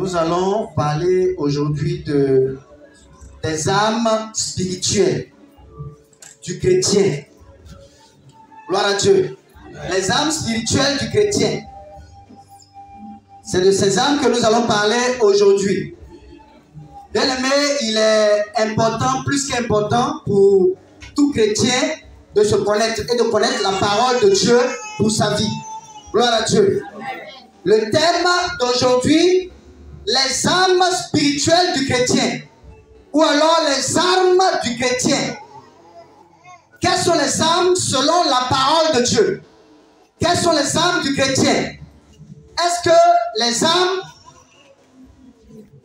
Nous allons parler aujourd'hui des âmes spirituelles du chrétien. Gloire à Dieu. Les âmes spirituelles du chrétien. C'est de ces âmes que nous allons parler aujourd'hui. Bien-aimé, il est important, plus qu'important pour tout chrétien de se connaître et de connaître la parole de Dieu pour sa vie. Gloire à Dieu. Le thème d'aujourd'hui, les âmes spirituelles du chrétien, ou alors les armes du chrétien. Quelles sont les âmes selon la parole de Dieu? Quelles sont les âmes du chrétien? Est-ce que les âmes,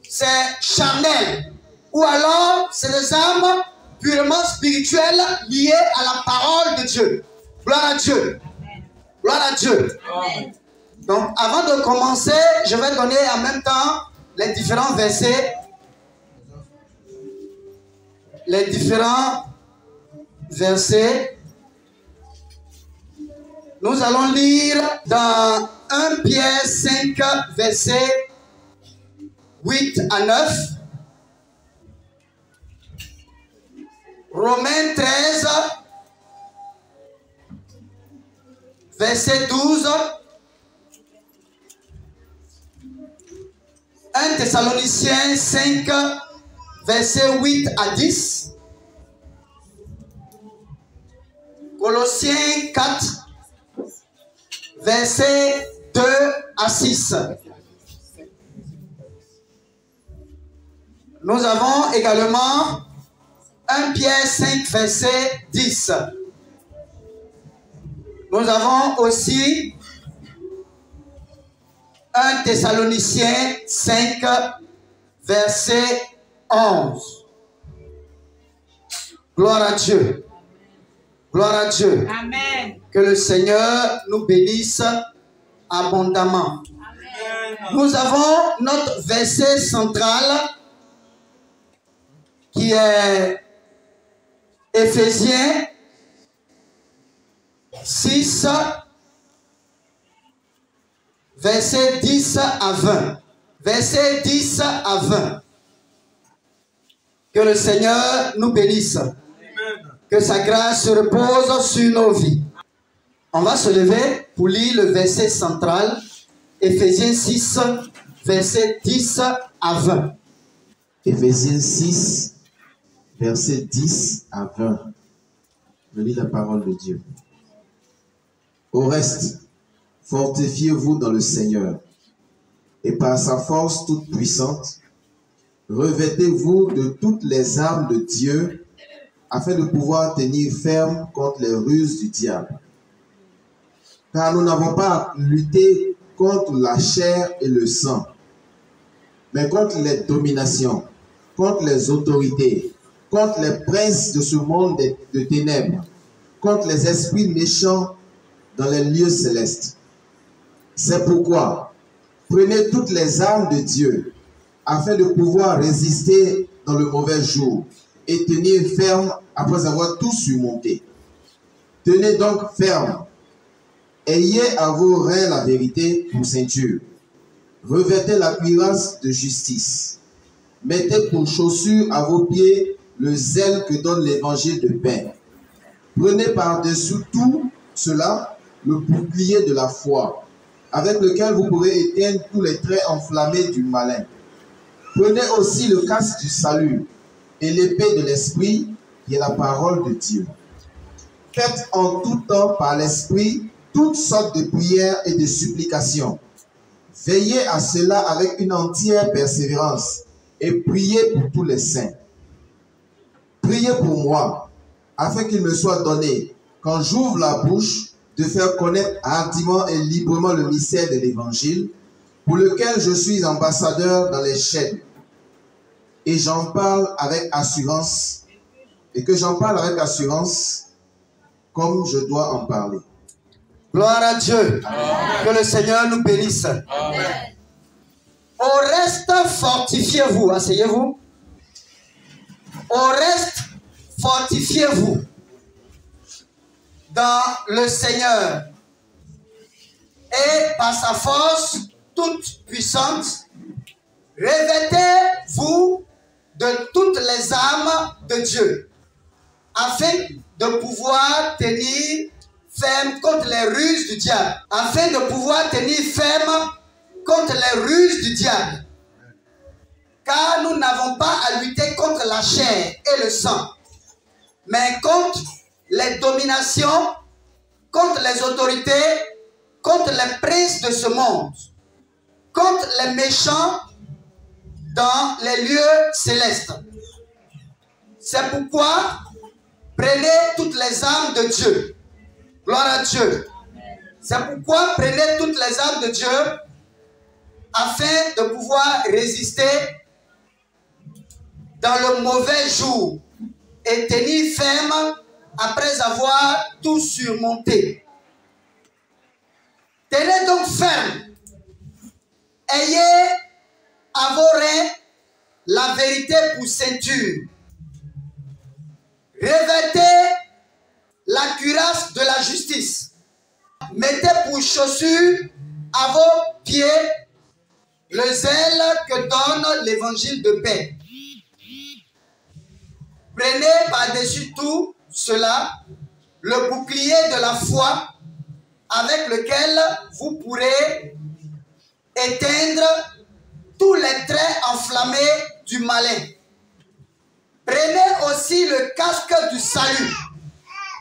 c'est charnel, ou alors c'est des âmes purement spirituelles liées à la parole de Dieu? Gloire à Dieu. Gloire à Dieu. Amen. Donc, avant de commencer, je vais donner en même temps les différents versets. Les différents versets. Nous allons lire dans 1 Pierre 5, versets 8 à 9. Romains 13, verset 12. 1 Thessaloniciens 5, versets 8 à 10. Colossiens 4, versets 2 à 6. Nous avons également 1 Pierre 5, verset 10. Nous avons aussi 1 Thessaloniciens 5, verset 11. Gloire à Dieu. Gloire à Dieu. Amen. Que le Seigneur nous bénisse abondamment. Amen. Nous avons notre verset central qui est Éphésiens 6, verset 10 à 20. Verset 10 à 20. Que le Seigneur nous bénisse. Amen. Que sa grâce se repose sur nos vies. On va se lever pour lire le verset central. Éphésiens 6, verset 10 à 20. Éphésiens 6, verset 10 à 20. Je lis la parole de Dieu. Au reste, fortifiez-vous dans le Seigneur, et par sa force toute puissante, revêtez-vous de toutes les armes de Dieu, afin de pouvoir tenir ferme contre les ruses du diable. Car nous n'avons pas à lutter contre la chair et le sang, mais contre les dominations, contre les autorités, contre les princes de ce monde de ténèbres, contre les esprits méchants dans les lieux célestes. C'est pourquoi, prenez toutes les armes de Dieu, afin de pouvoir résister dans le mauvais jour et tenir ferme après avoir tout surmonté. Tenez donc ferme. Ayez à vos reins la vérité pour ceinture. Revêtez la cuirasse de justice. Mettez pour chaussure à vos pieds le zèle que donne l'évangile de paix. Prenez par-dessus tout cela le bouclier de la foi, avec lequel vous pourrez éteindre tous les traits enflammés du malin. Prenez aussi le casque du salut et l'épée de l'esprit, qui est la parole de Dieu. Faites en tout temps par l'esprit toutes sortes de prières et de supplications. Veillez à cela avec une entière persévérance et priez pour tous les saints. Priez pour moi, afin qu'il me soit donné, quand j'ouvre la bouche, de faire connaître hardiment et librement le mystère de l'Évangile, pour lequel je suis ambassadeur dans les chaînes. Et j'en parle avec assurance, comme je dois en parler. Gloire à Dieu. Amen. Que le Seigneur nous bénisse. Amen. Au reste, fortifiez-vous. Asseyez-vous. Au reste, fortifiez-vous dans le Seigneur et par sa force toute puissante, Revêtez-vous de toutes les armes de Dieu, afin de pouvoir tenir ferme contre les ruses du diable. Afin de pouvoir tenir ferme contre les ruses du diable. Car nous n'avons pas à lutter contre la chair et le sang, mais contre les dominations, contre les autorités, contre les princes de ce monde, contre les méchants dans les lieux célestes. C'est pourquoi prenez toutes les armes de Dieu. Gloire à Dieu. C'est pourquoi prenez toutes les armes de Dieu afin de pouvoir résister dans le mauvais jour et tenir ferme après avoir tout surmonté. Tenez donc ferme. Ayez à vos reins la vérité pour ceinture. Revêtez la cuirasse de la justice. Mettez pour chaussure à vos pieds le zèle que donne l'évangile de paix. Prenez par-dessus tout cela le bouclier de la foi avec lequel vous pourrez éteindre tous les traits enflammés du malin. Prenez aussi le casque du salut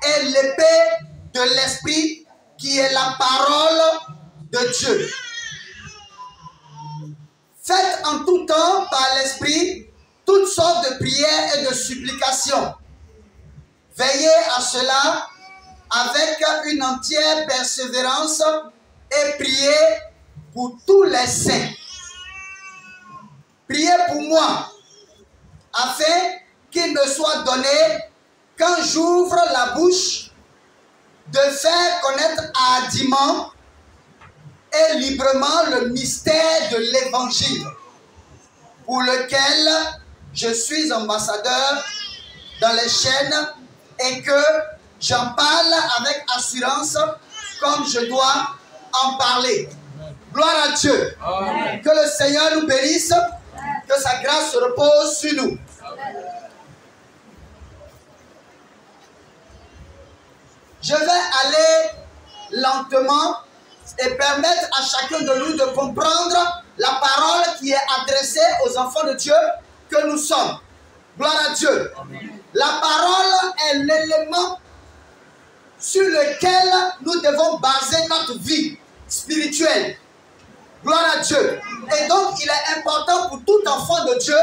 et l'épée de l'esprit qui est la parole de Dieu. Faites en tout temps par l'esprit toutes sortes de prières et de supplications. Veillez à cela avec une entière persévérance et priez pour tous les saints. Priez pour moi, afin qu'il me soit donné, quand j'ouvre la bouche, de faire connaître hardiment et librement le mystère de l'évangile, pour lequel je suis ambassadeur dans les chaînes et que j'en parle avec assurance comme je dois en parler. Gloire à Dieu. Amen. Que le Seigneur nous bénisse, que sa grâce se repose sur nous. Je vais aller lentement et permettre à chacun de nous de comprendre la parole qui est adressée aux enfants de Dieu que nous sommes. Gloire à Dieu. Amen. La parole est l'élément sur lequel nous devons baser notre vie spirituelle. Gloire à Dieu. Et donc, il est important pour tout enfant de Dieu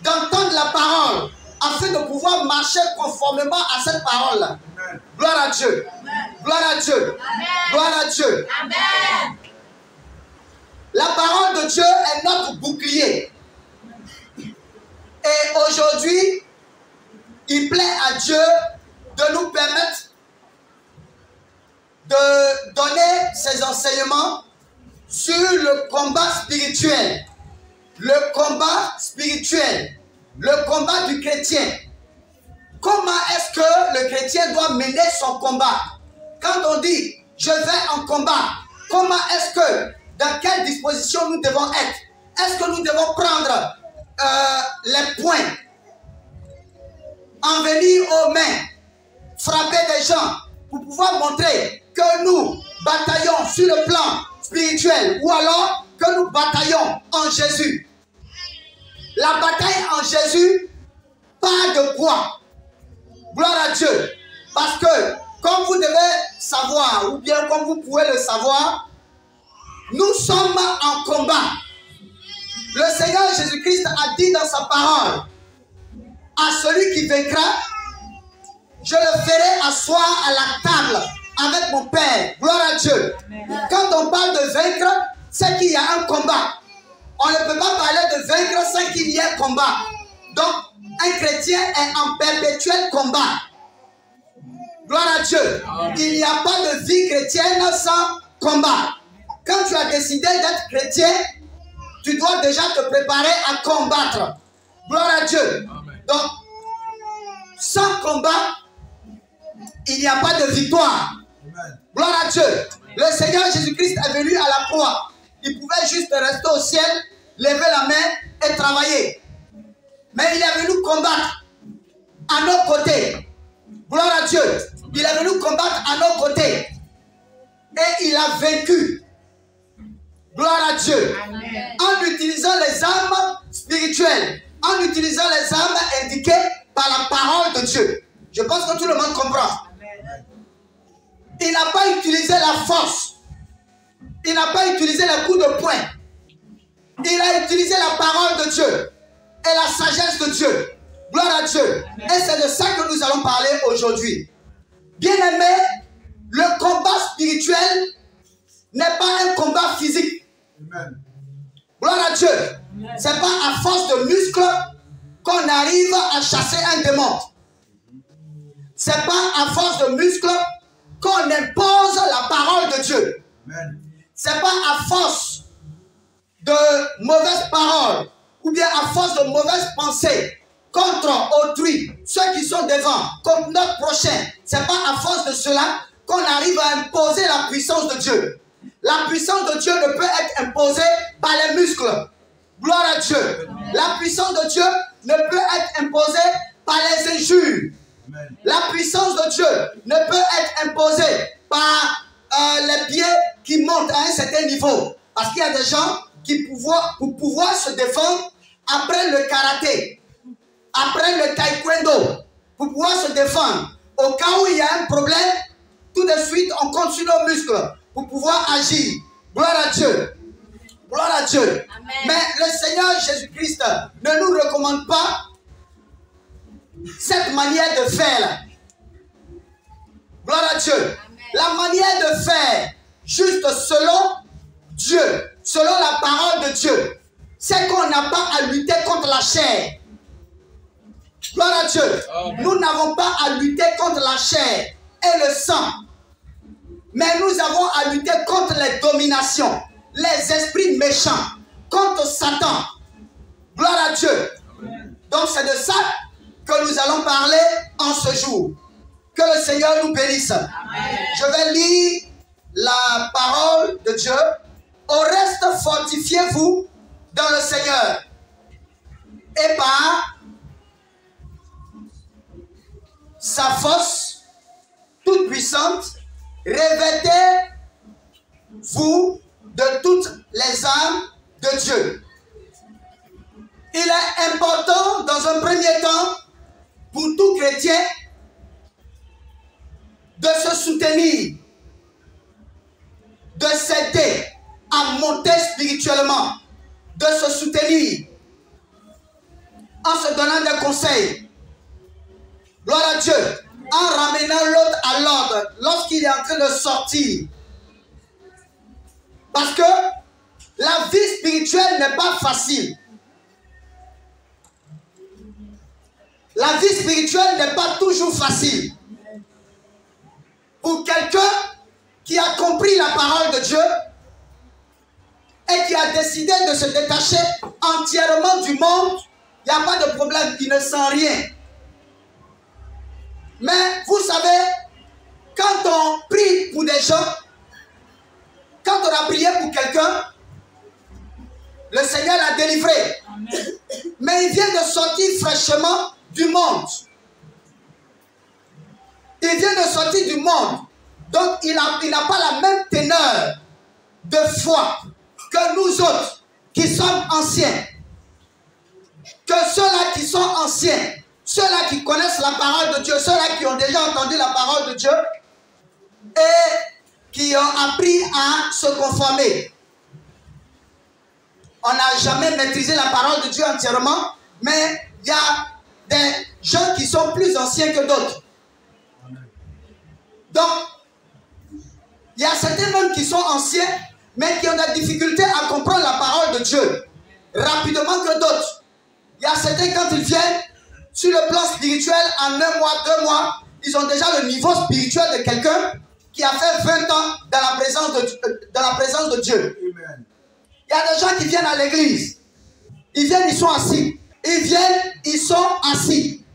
d'entendre la parole afin de pouvoir marcher conformément à cette parole. Amen. Gloire à Dieu. Amen. Gloire à Dieu. Amen. Gloire à Dieu. Amen. La parole de Dieu est notre bouclier. Et aujourd'hui, il plaît à Dieu de nous permettre de donner ses enseignements sur le combat spirituel. Le combat spirituel. Le combat du chrétien. Comment est-ce que le chrétien doit mener son combat? Quand on dit « je vais en combat », comment est-ce que, dans quelle disposition nous devons être? Est-ce que nous devons prendre les poings, en venir aux mains, frapper des gens pour pouvoir montrer que nous bataillons sur le plan spirituel, ou alors que nous bataillons en Jésus? La bataille en Jésus, pas de quoi. Gloire à Dieu. Parce que, comme vous devez savoir, ou bien comme vous pouvez le savoir, nous sommes en combat. Le Seigneur Jésus-Christ a dit dans sa parole, à celui qui vaincra, je le ferai asseoir à la table avec mon Père. Gloire à Dieu. Amen. Quand on parle de vaincre, c'est qu'il y a un combat. On ne peut pas parler de vaincre sans qu'il y ait un combat. Donc, un chrétien est en perpétuel combat. Gloire à Dieu. Amen. Il n'y a pas de vie chrétienne sans combat. Quand tu as décidé d'être chrétien, tu dois déjà te préparer à combattre. Gloire à Dieu. Amen. Donc, sans combat, il n'y a pas de victoire. Amen. Gloire à Dieu. Amen. Le Seigneur Jésus-Christ est venu à la croix. Il pouvait juste rester au ciel, lever la main travailler. Mais il est venu combattre à nos côtés. Gloire à Dieu. Il est venu combattre à nos côtés. Et il a vaincu. Gloire à Dieu. Amen. En utilisant les armes spirituelles. En utilisant les armes indiquées par la parole de Dieu. Je pense que tout le monde comprend. Amen. Il n'a pas utilisé la force. Il n'a pas utilisé le coup de poing. Il a utilisé la parole de Dieu et la sagesse de Dieu. Gloire à Dieu. Amen. Et c'est de ça que nous allons parler aujourd'hui. Bien-aimés, le combat spirituel n'est pas un combat physique. Amen. Gloire à Dieu. Ce n'est pas à force de muscles qu'on arrive à chasser un démon. Ce n'est pas à force de muscles qu'on impose la parole de Dieu. Ce n'est pas à force de mauvaises paroles ou bien à force de mauvaises pensées contre autrui, ceux qui sont devant, contre notre prochain. Ce n'est pas à force de cela qu'on arrive à imposer la puissance de Dieu. La puissance de Dieu ne peut être imposée par les muscles. Gloire à Dieu. La puissance de Dieu ne peut être imposée par les injures. Amen. La puissance de Dieu ne peut être imposée par les pieds qui montent à un certain niveau. Parce qu'il y a des gens qui, pour pouvoir se défendre, apprennent le karaté, apprennent le taekwondo, pour pouvoir se défendre. Au cas où il y a un problème, tout de suite, on continue nos muscles pour pouvoir agir. Gloire à Dieu. Gloire à Dieu. Amen. Mais le Seigneur Jésus-Christ ne nous recommande pas cette manière de faire. Gloire à Dieu. Amen. La manière de faire, juste selon Dieu, selon la parole de Dieu, c'est qu'on n'a pas à lutter contre la chair. Gloire à Dieu. Amen. Nous n'avons pas à lutter contre la chair et le sang. Mais nous avons à lutter contre les dominations, les esprits méchants, contre Satan. Gloire à Dieu. Amen. Donc c'est de ça que nous allons parler en ce jour. Que le Seigneur nous bénisse. Amen. Je vais lire la parole de Dieu. Au reste, fortifiez-vous dans le Seigneur. Et par sa force toute puissante, revêtez-vous de toutes les armes de Dieu. Il est important, dans un premier temps, pour tout chrétien, de se soutenir, de s'aider à monter spirituellement, de se soutenir en se donnant des conseils. Gloire à Dieu. En ramenant l'autre à l'ordre lorsqu'il est en train de sortir. Parce que la vie spirituelle n'est pas facile. La vie spirituelle n'est pas toujours facile. Pour quelqu'un qui a compris la parole de Dieu et qui a décidé de se détacher entièrement du monde, il n'y a pas de problème, il ne sent rien. Mais vous savez, quand on prie pour des gens, quand on a prié pour quelqu'un, le Seigneur l'a délivré. Amen. Mais il vient de sortir fraîchement du monde. Il vient de sortir du monde. Donc il n'a pas la même teneur de foi que nous autres qui sommes anciens. Que ceux-là qui sont anciens, ceux-là qui connaissent la parole de Dieu, ceux-là qui ont déjà entendu la parole de Dieu et qui ont appris à se conformer. On n'a jamais maîtrisé la parole de Dieu entièrement, mais il y a des gens qui sont plus anciens que d'autres. Donc, il y a certains hommes qui sont anciens, mais qui ont des difficultés à comprendre la parole de Dieu rapidement que d'autres. Il y a certains, quand ils viennent sur le plan spirituel, en 1 mois, 2 mois, ils ont déjà le niveau spirituel de quelqu'un qui a fait 20 ans dans la présence de Dieu. Amen. Il y a des gens qui viennent à l'église. Ils viennent, ils sont assis. Ils viennent, ils sont assis.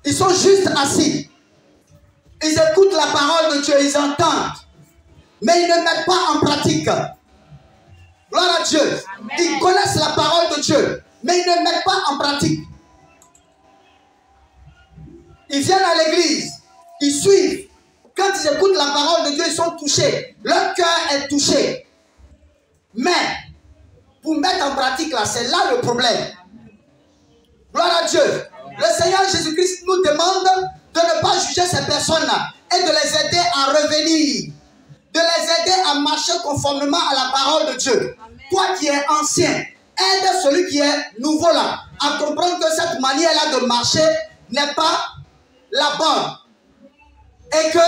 Ils sont juste assis. Ils écoutent la parole de Dieu, ils entendent. Mais ils ne mettent pas en pratique. Gloire à Dieu. Amen. Ils connaissent la parole de Dieu, mais ils ne mettent pas en pratique. Ils viennent à l'église, ils suivent. Quand ils écoutent la parole de Dieu, ils sont touchés. Leur cœur est touché. Mais, pour mettre en pratique là, c'est là le problème. Gloire à Dieu. Le Seigneur Jésus-Christ nous demande de ne pas juger ces personnes-là et de les aider à revenir. De les aider à marcher conformément à la parole de Dieu. Amen. Toi qui es ancien, aide celui qui est nouveau là à comprendre que cette manière-là de marcher n'est pas la bonne. Et que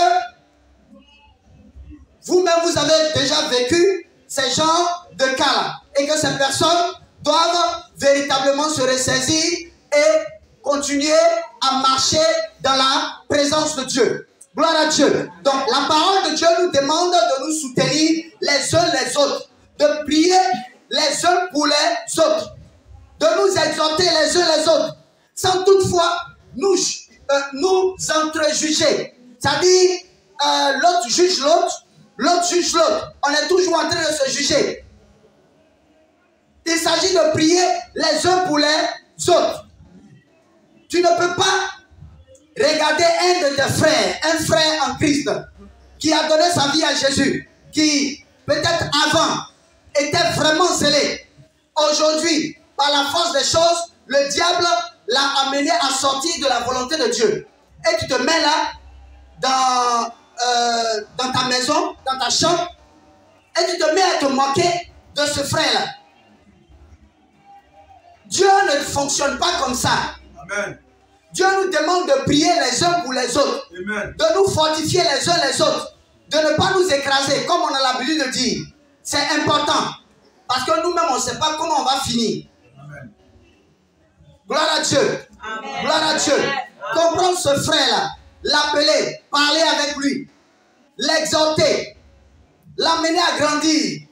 vous-même, vous avez déjà vécu ces genres de cas-là. Et que ces personnes doivent véritablement se ressaisir et continuer à marcher dans la présence de Dieu. Gloire à Dieu. Donc, la parole de Dieu nous demande de nous soutenir les uns les autres, de prier les uns pour les autres, de nous exhorter les uns les autres, sans toutefois nous entrejuger. C'est-à-dire, l'autre juge l'autre, l'autre juge l'autre. On est toujours en train de se juger. Il s'agit de prier les uns pour les autres. Tu ne peux pas regarder un de tes frères, un frère en Christ, qui a donné sa vie à Jésus, qui peut-être avant était vraiment zélé. Aujourd'hui, par la force des choses, le diable l'a amené à sortir de la volonté de Dieu. Et tu te mets là, dans ta maison, dans ta chambre, et tu te mets à te moquer de ce frère-là. Dieu ne fonctionne pas comme ça. Amen. Dieu nous demande de prier les uns pour les autres. Amen. De nous fortifier les uns les autres. De ne pas nous écraser, comme on a l'habitude de dire. C'est important. Parce que nous-mêmes, on ne sait pas comment on va finir. Amen. Gloire à Dieu. Amen. Gloire à Dieu. Comprendre ce frère-là. L'appeler. Parler avec lui. L'exhorter. L'amener à grandir.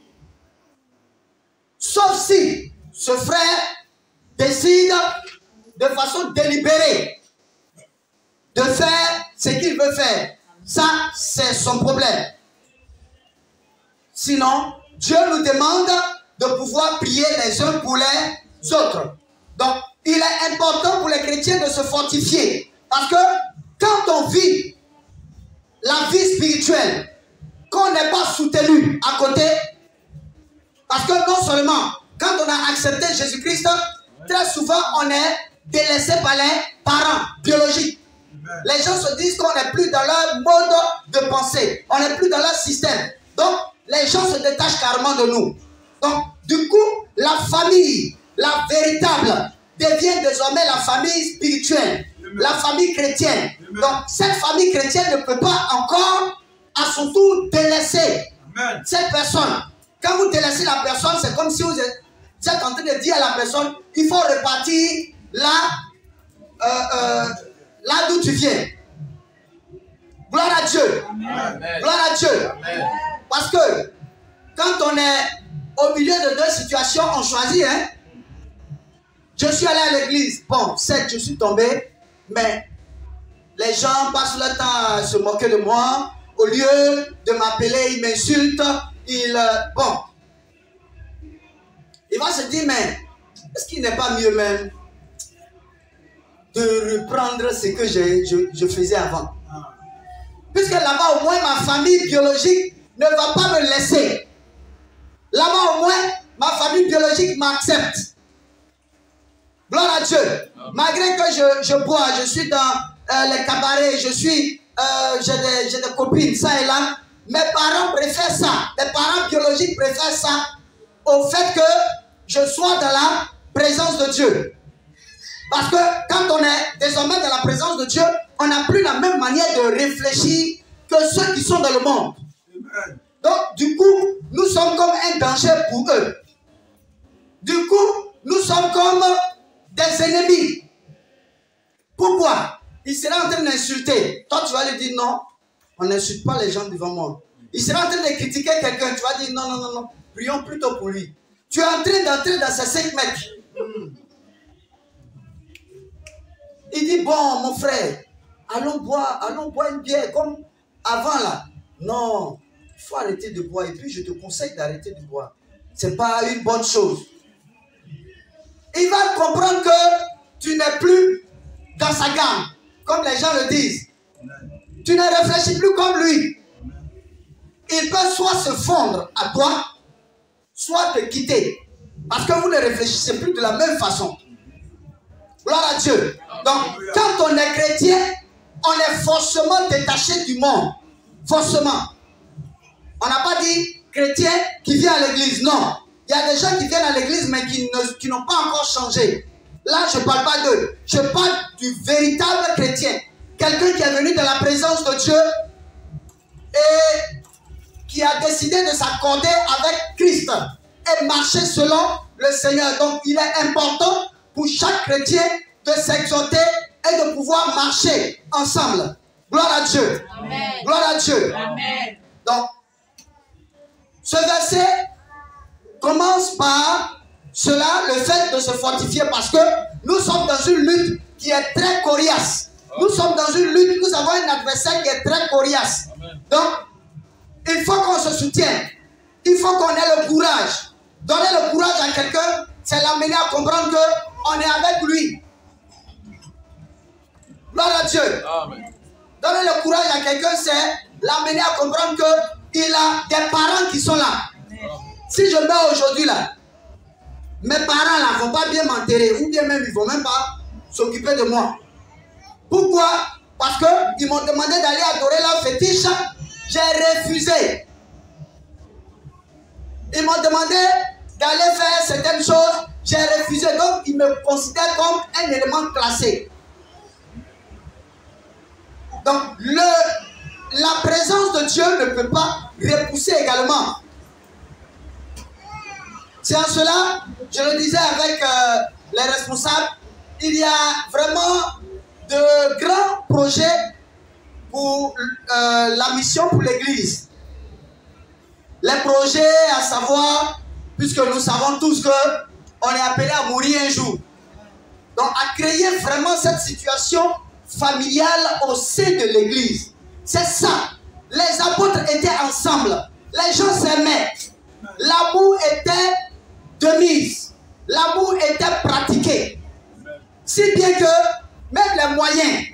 Sauf si ce frère décide de façon délibérée de faire ce qu'il veut faire. Ça, c'est son problème. Sinon, Dieu nous demande de pouvoir prier les uns pour les autres. Donc, il est important pour les chrétiens de se fortifier. Parce que quand on vit la vie spirituelle, qu'on n'est pas soutenu à côté, parce que non seulement, quand on a accepté Jésus-Christ, très souvent, on est délaissé par les parents biologiques. Amen. Les gens se disent qu'on n'est plus dans leur mode de pensée. On n'est plus dans leur système. Donc, les gens se détachent carrément de nous. Donc, du coup, la famille, la véritable, devient désormais la famille spirituelle. Amen. La famille chrétienne. Amen. Donc, cette famille chrétienne ne peut pas encore, à son tour, délaisser Amen. Cette personne. Quand vous délaissez la personne, c'est comme si vous êtes en train de dire à la personne, il faut repartir là d'où tu viens. Gloire à Dieu. Amen. Gloire à Dieu. Amen. Parce que quand on est au milieu de deux situations, on choisit. Hein? Je suis allé à l'église. Bon, certes, je suis tombé, mais les gens passent le temps à se moquer de moi. Au lieu de m'appeler, ils m'insultent. Bon. Il va se dire, mais est-ce qu'il n'est pas mieux même de reprendre ce que je faisais avant? Puisque là-bas, au moins, ma famille biologique ne va pas me laisser. Là-bas, au moins, ma famille biologique m'accepte. Gloire à Dieu. Malgré que je bois, je suis dans les cabarets, j'ai des copines, ça et là. Mes parents préfèrent ça. Mes parents biologiques préfèrent ça au fait que je sois dans la présence de Dieu. Parce que quand on est désormais dans la présence de Dieu, on n'a plus la même manière de réfléchir que ceux qui sont dans le monde. Amen. Donc, du coup, nous sommes comme un danger pour eux. Du coup, nous sommes comme des ennemis. Pourquoi? Il sera en train d'insulter. Toi, tu vas lui dire non, on n'insulte pas les gens devant moi. Il sera en train de critiquer quelqu'un. Tu vas dire non, prions plutôt pour lui. Tu es en train d'entrer dans ces 5 mètres. Il dit, bon, mon frère, allons boire une bière comme avant là. Non, il faut arrêter de boire. Et puis, je te conseille d'arrêter de boire. Ce n'est pas une bonne chose. il va comprendre que tu n'es plus dans sa gamme, comme les gens le disent. Tu ne réfléchis plus comme lui. Il peut soit se fondre à toi, soit te quitter. Parce que vous ne réfléchissez plus de la même façon. Gloire à Dieu. Donc, quand on est chrétien, on est forcément détaché du monde. Forcément. On n'a pas dit chrétien qui vient à l'église. Non. Il y a des gens qui viennent à l'église mais qui n'ont pas encore changé. Là, je ne parle pas d'eux. Je parle du véritable chrétien. Quelqu'un qui est venu de la présence de Dieu et qui a décidé de s'accorder avec Christ et marcher selon le Seigneur. Donc, il est important pour chaque chrétien de s'exhorter et de pouvoir marcher ensemble. Gloire à Dieu. Amen. Gloire à Dieu. Amen. Donc, ce verset commence par cela, le fait de se fortifier, parce que nous sommes dans une lutte qui est très coriace. Nous sommes dans une lutte, nous avons un adversaire qui est très coriace. Donc, il faut qu'on se soutienne. Il faut qu'on ait le courage. Donner le courage à quelqu'un, c'est l'amener à comprendre qu'on est avec lui. Gloire à Dieu. Amen. Donner le courage à quelqu'un, c'est l'amener à comprendre qu'il a des parents qui sont là. Si je meurs aujourd'hui là, mes parents là ne vont pas bien m'enterrer, ou bien même ils ne vont même pas s'occuper de moi. Pourquoi? Parce qu'ils m'ont demandé d'aller adorer leur fétiche, j'ai refusé. Ils m'ont demandé d'aller faire certaines choses, j'ai refusé. Donc ils me considèrent comme un élément classé. Donc la présence de Dieu ne peut pas repousser également. C'est en cela, je le disais avec les responsables, il y a vraiment de grands projets pour la mission pour l'Église. Les projets, à savoir, puisque nous savons tous qu'on est appelé à mourir un jour. Donc, à créer vraiment cette situation familiale au sein de l'Église. C'est ça. Les apôtres étaient ensemble. Les gens s'aimaient. L'amour était de mise. L'amour était pratiqué. Si bien que même les moyens,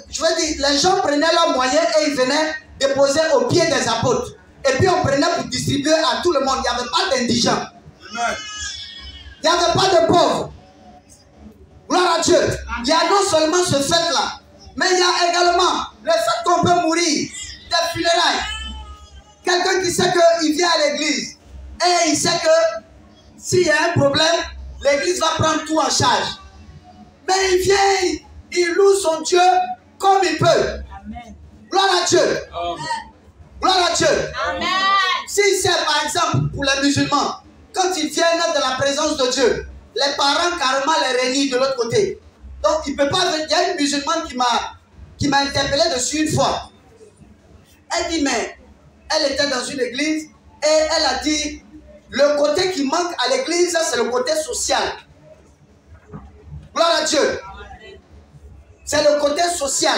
je veux dire, les gens prenaient leurs moyens et ils venaient déposer aux pieds des apôtres. Et puis on prenait pour distribuer à tout le monde. Il n'y avait pas d'indigents. Il n'y avait pas de pauvres. Gloire à Dieu. Il y a non seulement ce fait-là, mais il y a également le fait qu'on peut mourir, des funérailles. Quelqu'un qui sait qu'il vient à l'église et il sait que s'il y a un problème, l'église va prendre tout en charge. Mais il vient, il loue son Dieu comme il peut. Amen. Gloire à Dieu. Amen. Gloire à Dieu. Amen. Si c'est par exemple pour les musulmans, quand ils viennent de la présence de Dieu, les parents carrément les réunissent de l'autre côté. Donc il peut pas venir. Il y a une musulmane qui m'a interpellé dessus une fois. Elle dit, mais elle était dans une église et elle a dit, le côté qui manque à l'église, c'est le côté social. Gloire à Dieu. C'est le côté social.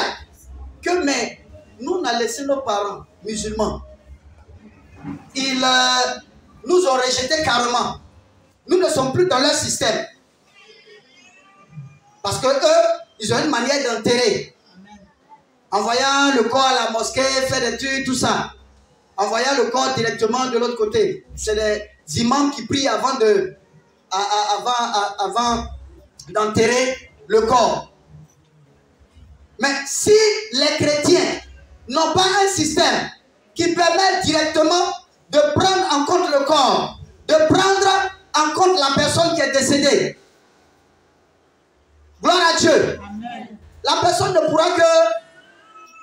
Mais nous, on a laissé nos parents musulmans. Ils nous ont rejetés carrément. Nous ne sommes plus dans leur système. Parce que eux, ils ont une manière d'enterrer. Envoyant le corps à la mosquée, faire des trucs, tout ça. Envoyant le corps directement de l'autre côté. C'est les imams qui prient avant d'enterrer le corps. Mais si les chrétiens n'ont pas un système qui permet directement de prendre en compte le corps, de prendre en compte la personne qui est décédée, gloire à Dieu. Amen. La personne ne pourra que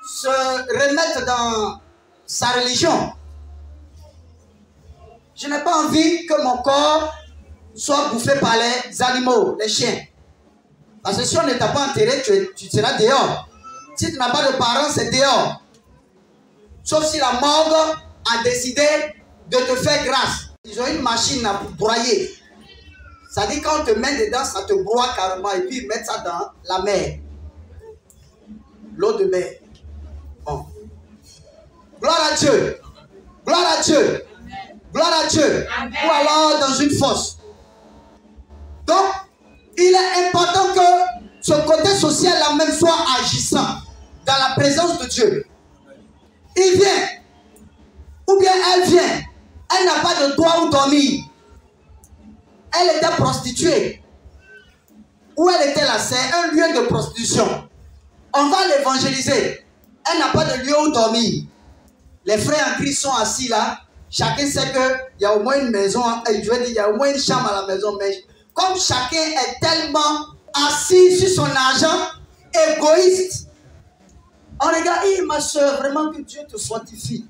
se remettre dans sa religion. Je n'ai pas envie que mon corps soit bouffé par les animaux, les chiens. Parce que si on ne t'a pas enterré, tu seras dehors. Si tu n'as pas de parents, c'est dehors. Sauf si la morgue a décidé de te faire grâce. Ils ont une machine à broyer. Ça dit quand on te met dedans, ça te broie carrément. Et puis ils mettent ça dans la mer. L'eau de mer. Bon. Gloire à Dieu. Gloire à Dieu. Gloire à Dieu. Amen. Ou alors dans une fosse. est important que ce côté social-là même soit agissant dans la présence de Dieu. Il vient, ou bien elle vient, elle n'a pas de toit où dormir. Elle était prostituée. Où elle était là, c'est un lieu de prostitution. On va l'évangéliser. Elle n'a pas de lieu où dormir. Les frères en Christ sont assis là. Chacun sait qu'il y a au moins une maison, je veux dire, il y a au moins une chambre à la maison. Mais comme chacun est tellement assis sur son argent, égoïste, on regarde, ma soeur, vraiment que Dieu te fortifie.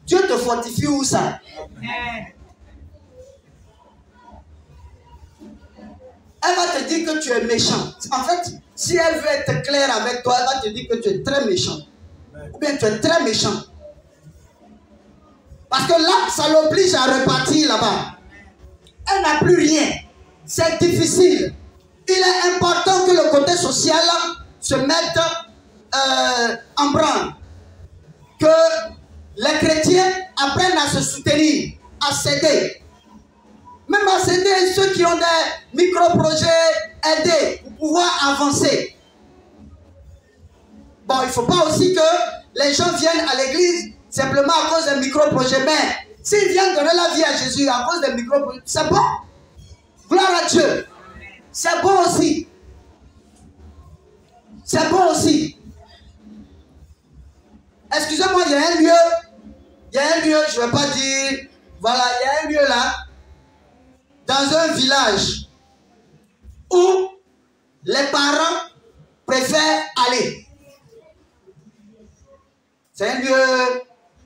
Dieu te fortifie où ça? Elle va te dire que tu es méchant. En fait, si elle veut être claire avec toi, elle va te dire que tu es très méchant. Ou bien tu es très méchant. Parce que là, ça l'oblige à repartir là-bas. Elle n'a plus rien. C'est difficile. Il est important que le côté social se mette en branle. Que les chrétiens apprennent à se soutenir, à s'aider. Même à s'aider ceux qui ont des micro-projets, aider pour pouvoir avancer. Bon, il ne faut pas aussi que les gens viennent à l'église simplement à cause d'un micro-projet. Mais s'ils viennent donner la vie à Jésus à cause d'un micro-projet, c'est bon. Gloire à Dieu. C'est bon aussi. C'est bon aussi. Excusez-moi, il y a un lieu, je ne vais pas dire, voilà, il y a un lieu là, dans un village, où les parents préfèrent aller. C'est un lieu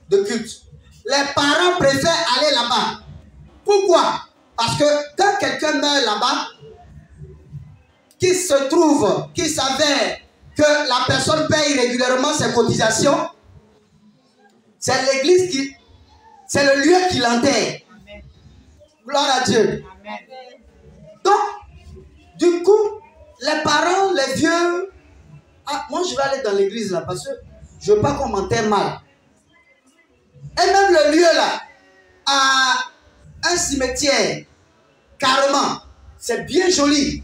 de culte. Les parents préfèrent aller là-bas. Pourquoi? Parce que quand quelqu'un meurt là-bas, qu'il se trouve, qu'il s'avère que la personne paye régulièrement ses cotisations, c'est l'église qui, c'est le lieu qui l'enterre. Gloire à Dieu. Amen. Donc, du coup, les parents, les vieux, moi je vais aller dans l'église là parce que je ne veux pas qu'on m'enterre mal. Et même le lieu là, à un cimetière, carrément, c'est bien joli.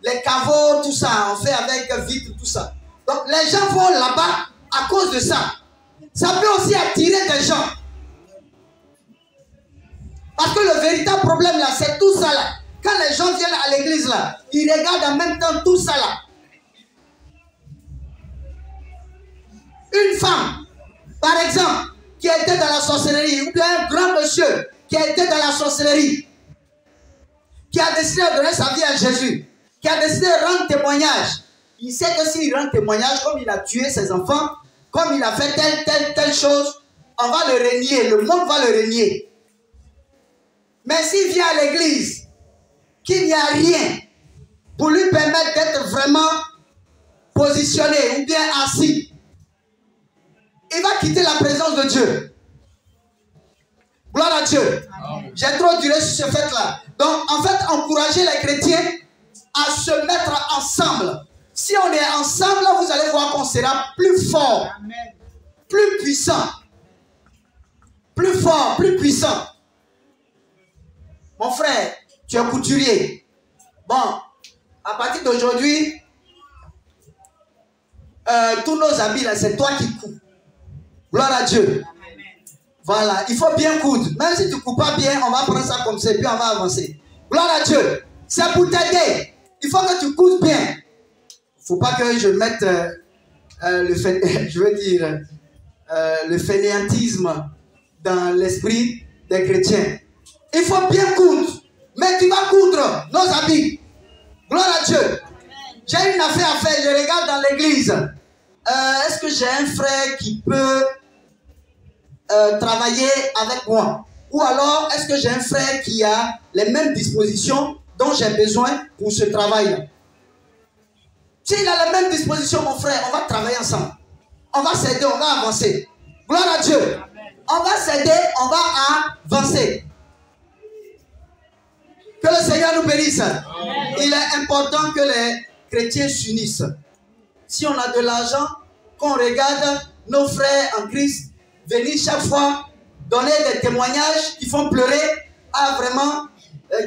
Les caveaux, tout ça, on fait avec vitre, tout ça. Donc les gens vont là-bas à cause de ça. Ça peut aussi attirer des gens. Parce que le véritable problème là, c'est tout ça là. Quand les gens viennent à l'église là, ils regardent en même temps tout ça là. Une femme, par exemple, qui était dans la sorcellerie, ou bien un grand monsieur qui a été dans la sorcellerie, qui a décidé de donner sa vie à Jésus, qui a décidé de rendre témoignage. Il sait que s'il rend témoignage, comme il a tué ses enfants, comme il a fait telle chose, on va le régner, le monde va le régner. Mais s'il vient à l'église, qu'il n'y a rien pour lui permettre d'être vraiment positionné ou bien assis, il va quitter la présence de Dieu. Gloire à Dieu. J'ai trop duré sur ce fait-là. Donc, en fait, encourager les chrétiens à se mettre ensemble. Si on est ensemble, vous allez voir qu'on sera plus fort, plus puissant. Plus fort, plus puissant. Mon frère, tu es couturier. Bon, à partir d'aujourd'hui, tous nos habits, là, c'est toi qui couds. Gloire à Dieu. Voilà, il faut bien coudre. Même si tu ne couds pas bien, on va prendre ça comme ça et puis on va avancer. Gloire à Dieu. C'est pour t'aider. Il faut que tu coudes bien. Il ne faut pas que je mette le fainéantisme dans l'esprit des chrétiens. Il faut bien coudre. Mais tu vas coudre nos habits. Gloire à Dieu. J'ai une affaire à faire. Je regarde dans l'église. Est-ce que j'ai un frère qui peut travailler avec moi? Ou alors, est-ce que j'ai un frère qui a les mêmes dispositions dont j'ai besoin pour ce travail-là? S'il a les mêmes dispositions, mon frère, on va travailler ensemble. On va s'aider, on va avancer. Gloire à Dieu. On va s'aider, on va avancer. Que le Seigneur nous bénisse. Il est important que les chrétiens s'unissent. Si on a de l'argent, qu'on regarde nos frères en Christ venir chaque fois donner des témoignages qui font pleurer, vraiment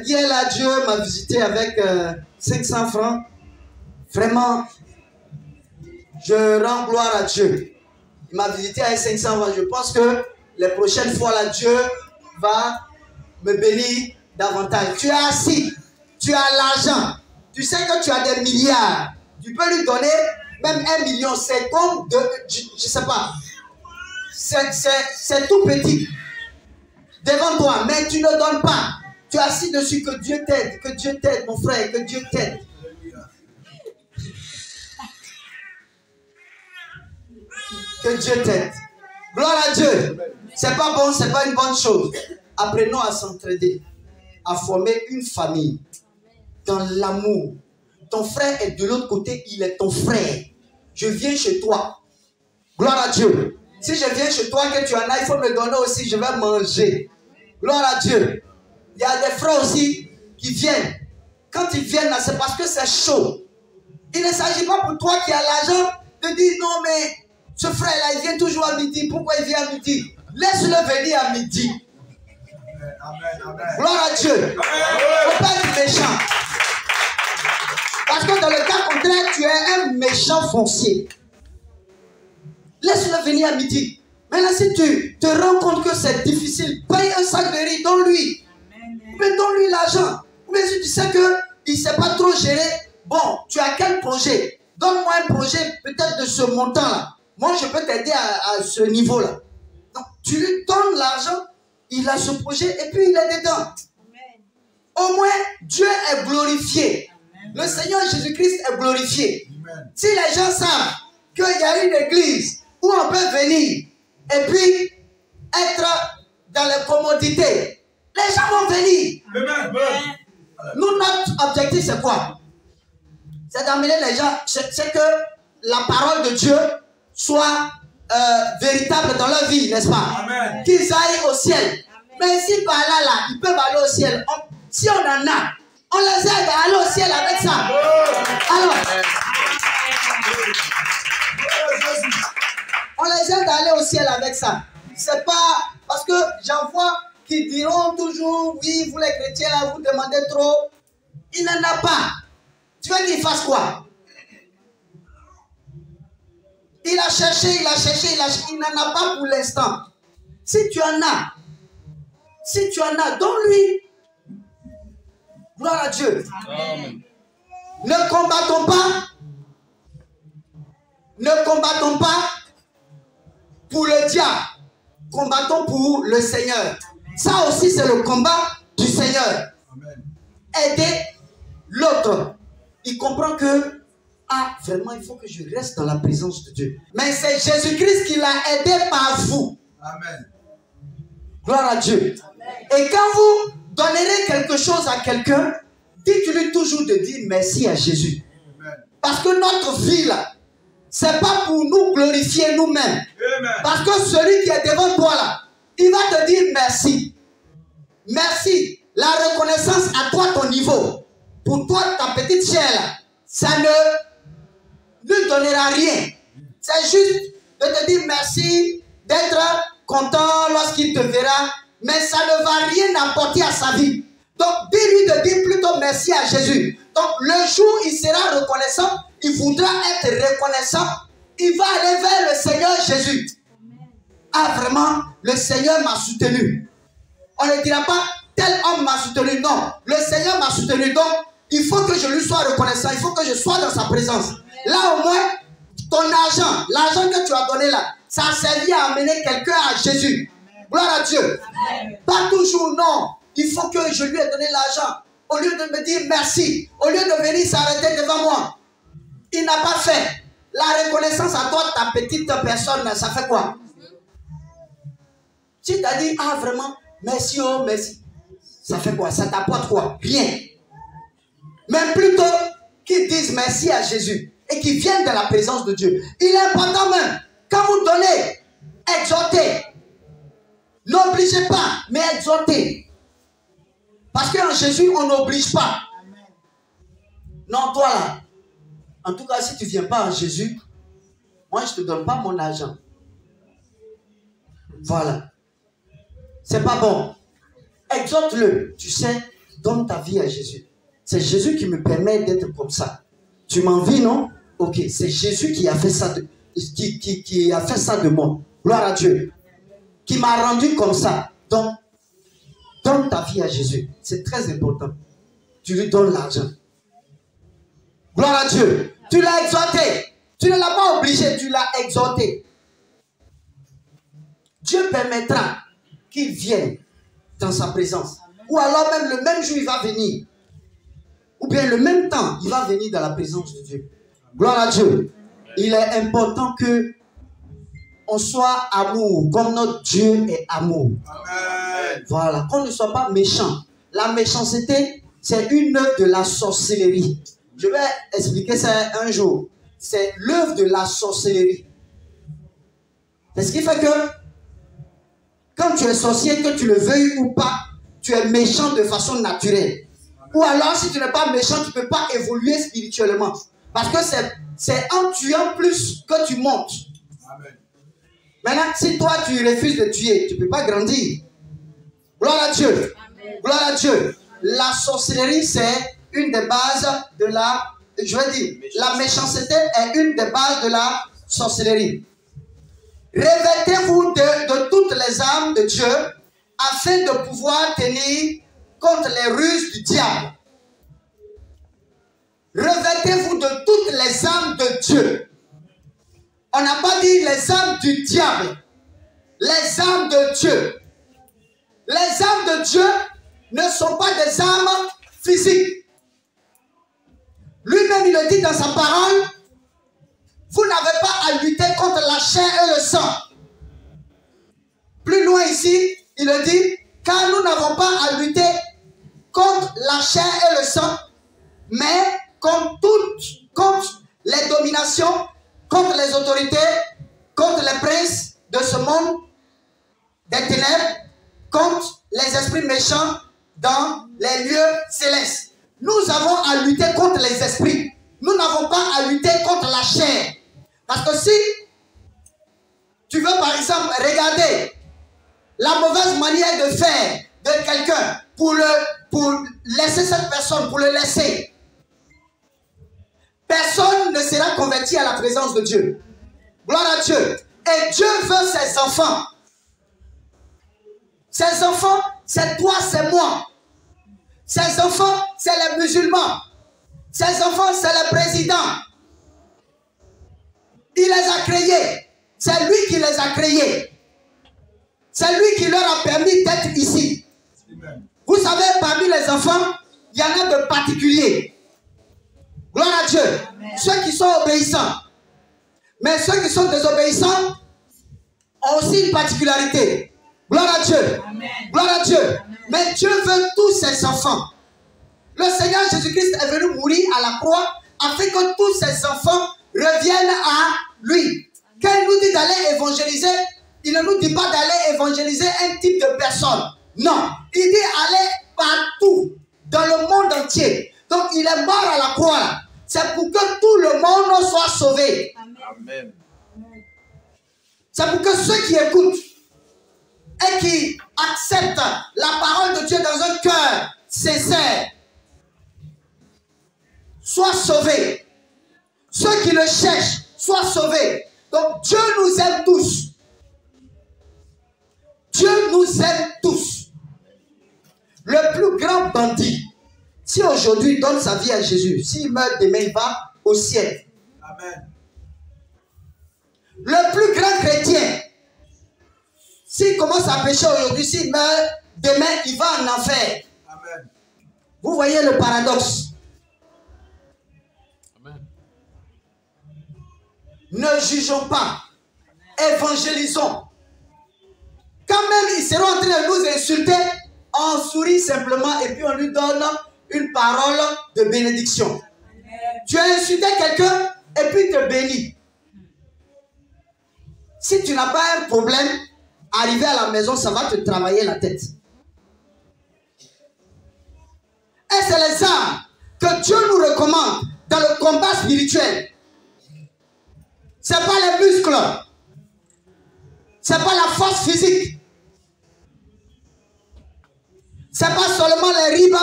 Hier, là, Dieu m'a visité avec 500 francs. Vraiment, je rends gloire à Dieu. Il m'a visité avec 500 francs. Je pense que les prochaines fois, là, Dieu va me bénir davantage. Tu es assis, tu as l'argent. Tu sais que tu as des milliards. Tu peux lui donner même 1 million. C'est comme, je ne sais pas. C'est tout petit devant toi, mais tu ne donnes pas. Tu es assis dessus, que Dieu t'aide, mon frère, que Dieu t'aide. Que Dieu t'aide. Gloire à Dieu. C'est pas bon, c'est pas une bonne chose. Apprenons à s'entraider, à former une famille dans l'amour. Ton frère est de l'autre côté, il est ton frère. Je viens chez toi. Gloire à Dieu. Si je viens chez toi, que tu en as, il faut me donner aussi, je vais manger. Gloire à Dieu. Il y a des frères aussi qui viennent. Quand ils viennent là, c'est parce que c'est chaud. Il ne s'agit pas pour toi qui as l'argent de dire non, mais ce frère-là, il vient toujours à midi. Pourquoi il vient à midi? Laisse-le venir à midi. Amen, amen. Gloire à Dieu. Il ne faut pas être méchant. Parce que dans le cas contraire, tu es un méchant foncier. Laisse-le venir à midi. Maintenant, si tu te rends compte que c'est difficile, paye un sac de riz, donne-lui. Mais donne-lui l'argent. Mais si tu sais qu'il ne sait pas trop gérer, bon, tu as quel projet? Donne-moi un projet peut-être de ce montant-là. Moi, je peux t'aider à ce niveau-là. Donc, tu lui donnes l'argent, il a ce projet et puis il est dedans. Amen. Au moins, Dieu est glorifié. Amen. Le Seigneur Jésus-Christ est glorifié. Amen. Si les gens savent qu'il y a une église où on peut venir et puis être dans les commodités, les gens vont venir. Amen. Nous, notre objectif, c'est quoi? C'est d'amener les gens, c'est que la parole de Dieu soit véritable dans leur vie, n'est-ce pas? Amen. Qu'ils aillent au ciel. Amen. Mais si par là, ils peuvent aller au ciel. Si on en a, on les aide à aller au ciel avec ça. Alors, on les aide à aller au ciel avec ça. C'est pas parce que j'en vois qui diront toujours, oui, vous les chrétiens, là, vous demandez trop. Il n'en a pas. Tu veux qu'il fasse quoi? Il a cherché, il n'en a pas pour l'instant. Si tu en as, donne-lui. Gloire à Dieu. Amen. Ne combattons pas pour le diable. Combattons pour le Seigneur. Ça aussi, c'est le combat du Seigneur. Amen. Aider l'autre. Il comprend que vraiment, il faut que je reste dans la présence de Dieu. Mais c'est Jésus-Christ qui l'a aidé par vous. Amen. Gloire à Dieu. Amen. Et quand vous donnerez quelque chose à quelqu'un, dites-lui toujours de dire merci à Jésus. Amen. Parce que notre vie là, c'est pas pour nous glorifier nous-mêmes. Amen. Parce que celui qui est devant toi là, il va te dire merci. Merci. La reconnaissance à toi, ton niveau. Pour toi, ta petite chair là, ça ne lui donnera rien. C'est juste de te dire merci, d'être content lorsqu'il te verra, mais ça ne va rien apporter à sa vie. Donc, dis-lui de dire plutôt merci à Jésus. Donc, le jour où il sera reconnaissant, il voudra être reconnaissant, il va aller vers le Seigneur Jésus. Ah, vraiment, le Seigneur m'a soutenu. On ne dira pas, tel homme m'a soutenu. Non, le Seigneur m'a soutenu. Donc, il faut que je lui sois reconnaissant. Il faut que je sois dans sa présence. Là, au moins, ton argent, l'argent que tu as donné là, ça a servi à amener quelqu'un à Jésus. Gloire à Dieu. Amen. Pas toujours, non. Il faut que je lui ai donné l'argent. Au lieu de me dire merci, au lieu de venir s'arrêter devant moi, il n'a pas fait. La reconnaissance à toi, ta petite personne, ça fait quoi? Si tu as dit, ah vraiment, merci, oh merci, ça fait quoi? Ça t'apporte quoi? Rien. Mais plutôt qu'ils disent merci à Jésus et qu'ils viennent dans la présence de Dieu. Il est important même, quand vous donnez, exhortez. N'obligez pas, mais exhortez. Parce qu'en Jésus, on n'oblige pas. Non, toi là. En tout cas, si tu ne viens pas en Jésus, moi, je ne te donne pas mon argent. Voilà. C'est pas bon. Exhorte-le. Tu sais, donne ta vie à Jésus. C'est Jésus qui me permet d'être comme ça. Tu m'envies, non? Ok, c'est Jésus qui a fait ça qui a fait ça de moi. Gloire à Dieu. Qui m'a rendu comme ça. Donc, donne ta vie à Jésus. C'est très important. Tu lui donnes l'argent. Gloire à Dieu. Tu l'as exhorté. Tu ne l'as pas obligé, tu l'as exhorté. Dieu permettra qu'il vienne dans sa présence. Ou alors même le même jour, il va venir. Ou bien le même temps, il va venir dans la présence de Dieu. Gloire à Dieu. Il est important que on soit amour, comme notre Dieu est amour. Amen. Voilà, qu'on ne soit pas méchant. La méchanceté, c'est une œuvre de la sorcellerie. Je vais expliquer ça un jour. C'est l'œuvre de la sorcellerie. C'est ce qui fait que quand tu es sorcier, que tu le veuilles ou pas, tu es méchant de façon naturelle. Ou alors, si tu n'es pas méchant, tu ne peux pas évoluer spirituellement. Parce que c'est en tuant plus que tu montes. Amen. Maintenant, si toi, tu refuses de tuer, tu ne peux pas grandir. Gloire à Dieu. Amen. Gloire à Dieu. La sorcellerie, c'est une des bases de la... Je veux dire, la méchanceté est une des bases de la sorcellerie. Revêtez-vous de toutes les armes de Dieu afin de pouvoir tenir contre les ruses du diable. Revêtez-vous de toutes les armes de Dieu. On n'a pas dit les armes du diable. Les armes de Dieu. Les armes de Dieu ne sont pas des armes physiques. Lui-même, il le dit dans sa parole. Vous n'avez pas à lutter contre la chair et le sang. Plus loin ici, il le dit, car nous n'avons pas à lutter contre la chair et le sang, mais contre les dominations, contre les autorités, contre les princes de ce monde, des ténèbres, contre les esprits méchants dans les lieux célestes. Nous avons à lutter contre les esprits. Nous n'avons pas à lutter contre la chair. Parce que si tu veux par exemple regarder la mauvaise manière de faire de quelqu'un pour laisser cette personne, pour le laisser, personne ne sera converti à la présence de Dieu. Gloire à Dieu. Et Dieu veut ses enfants. Ses enfants, c'est toi, c'est moi. Ses enfants, c'est les musulmans. Ses enfants, c'est les présidents. Il les a créés. C'est lui qui les a créés. C'est lui qui leur a permis d'être ici. Amen. Vous savez, parmi les enfants, il y en a de particuliers. Gloire à Dieu. Amen. Ceux qui sont obéissants. Mais ceux qui sont désobéissants ont aussi une particularité. Gloire à Dieu. Amen. Gloire à Dieu. Amen. Mais Dieu veut tous ses enfants. Le Seigneur Jésus-Christ est venu mourir à la croix afin que tous ses enfants reviennent à lui. Quand il nous dit d'aller évangéliser, il ne nous dit pas d'aller évangéliser un type de personne. Non. Il dit aller partout, dans le monde entier. Donc il est mort à la croix. C'est pour que tout le monde soit sauvé. Amen. C'est pour que ceux qui écoutent et qui acceptent la parole de Dieu dans un cœur sincère soient sauvés. Ceux qui le cherchent soient sauvés. Donc Dieu nous aime tous. Dieu nous aime tous. Le plus grand bandit, si aujourd'hui il donne sa vie à Jésus, s'il meurt demain, il va au ciel. Amen. Le plus grand chrétien, s'il commence à pécher aujourd'hui, s'il meurt demain, il va en enfer. Amen. Vous voyez le paradoxe. Amen. Ne jugeons pas. Évangélisons. Quand même ils seront en train de nous insulter, on sourit simplement et puis on lui donne une parole de bénédiction. Amen. Tu as insulté quelqu'un et puis il te bénit. Si tu n'as pas un problème, arriver à la maison, ça va te travailler la tête. Et c'est les armes que Dieu nous recommande dans le combat spirituel. Ce n'est pas les muscles. Ce n'est pas la force physique. Ce n'est pas seulement les riba,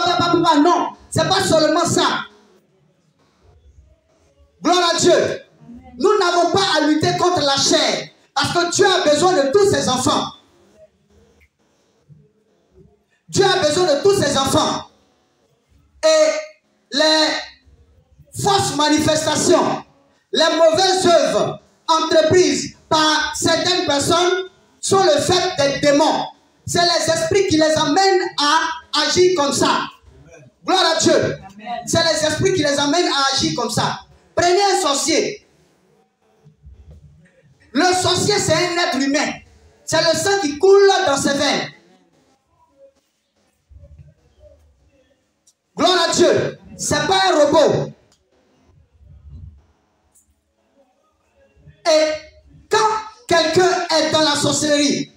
pas. Non, c'est pas seulement ça. Gloire à Dieu. Nous n'avons pas à lutter contre la chair. Parce que Dieu a besoin de tous ses enfants. Dieu a besoin de tous ses enfants. Et les fausses manifestations, les mauvaises œuvres entreprises par certaines personnes sont le fait des démons. C'est les esprits qui les amènent à agir comme ça. Gloire à Dieu. C'est les esprits qui les amènent à agir comme ça. Prenez un sorcier. Le sorcier, c'est un être humain. C'est le sang qui coule dans ses veines. Gloire à Dieu. C'est pas un robot. Et quand quelqu'un est dans la sorcellerie,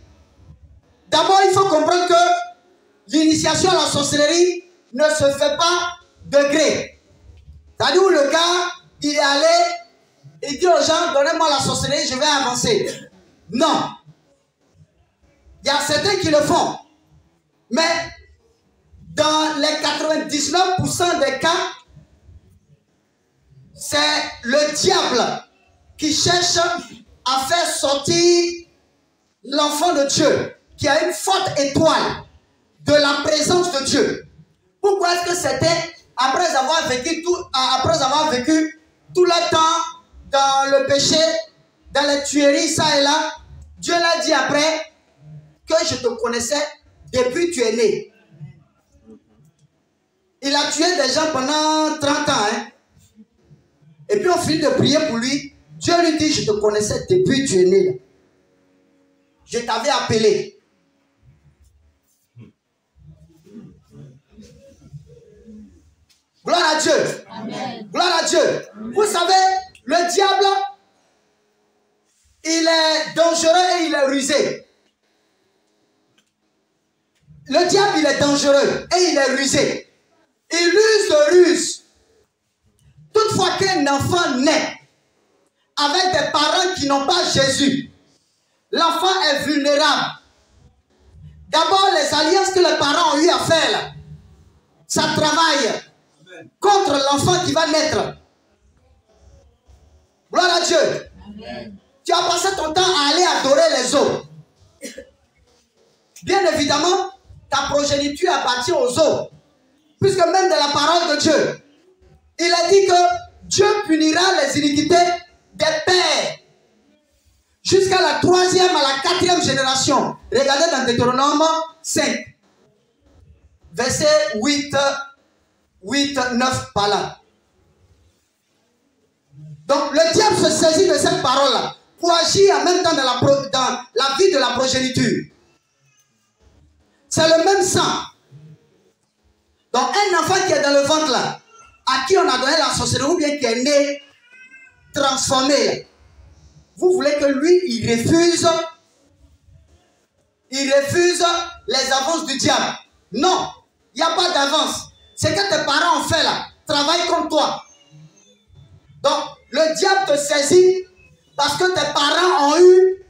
d'abord il faut comprendre que l'initiation à la sorcellerie ne se fait pas de gré. C'est-à-dire où le gars, il est allé, il dit aux gens, donnez-moi la sorcellerie, je vais avancer. Non. Il y a certains qui le font. Mais dans les 99% des cas, c'est le diable qui cherche à faire sortir l'enfant de Dieu, qui a une forte étoile de la présence de Dieu. Pourquoi est-ce que c'était après avoir vécu tout le temps dans le péché, dans les tueries, ça et là, Dieu l'a dit après que je te connaissais depuis que tu es né. Il a tué des gens pendant 30 ans. Hein? Et puis on finit de prier pour lui. Dieu lui dit, je te connaissais depuis que tu es né. Je t'avais appelé. Gloire à Dieu. Amen. Gloire à Dieu. Vous savez, le diable, il est dangereux et il est rusé. Le diable, il est dangereux et il est rusé. Il use de ruse. Toutefois qu'un enfant naît avec des parents qui n'ont pas Jésus, l'enfant est vulnérable. D'abord, les alliances que les parents ont eu à faire, là, ça travaille contre l'enfant qui va naître. Gloire à Dieu. Amen. Tu as passé ton temps à aller adorer les autres. Bien évidemment, ta progéniture appartient aux autres. Puisque même de la parole de Dieu, il a dit que Dieu punira les iniquités des pères jusqu'à la 3e à la 4e génération. Regardez dans Deutéronome 5, verset 8, 9 par là. Donc le diable se saisit de cette parole-là pour agir en même temps dans la vie de la progéniture. C'est le même sang. Donc un enfant qui est dans le ventre là, à qui on a donné la sorcellerie ou bien qui est né transformé, vous voulez que lui, il refuse les avances du diable. Non, il n'y a pas d'avance. C'est que tes parents ont fait là, travaillent comme toi. Donc, le diable te saisit parce que tes parents ont eu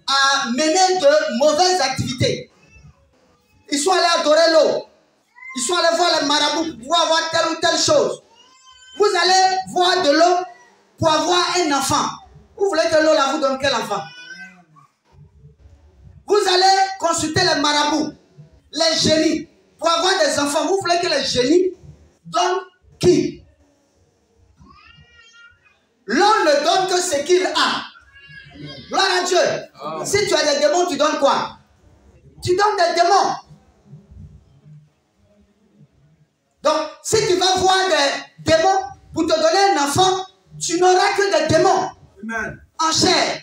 à mener de mauvaises activités. Ils sont allés adorer l'eau. Ils sont allés voir les marabouts pour avoir telle ou telle chose. Vous allez voir de l'eau pour avoir un enfant. Vous voulez que l'eau là vous donne quel enfant? Vous allez consulter les marabouts, les génies, pour avoir des enfants. Vous voulez que les génies donnent qui? L'homme ne donne que ce qu'il a. Gloire à Dieu. Oh. Si tu as des démons, tu donnes quoi? Tu donnes des démons. Donc, si tu vas voir des démons pour te donner un enfant, tu n'auras que des démons. Amen. En chair.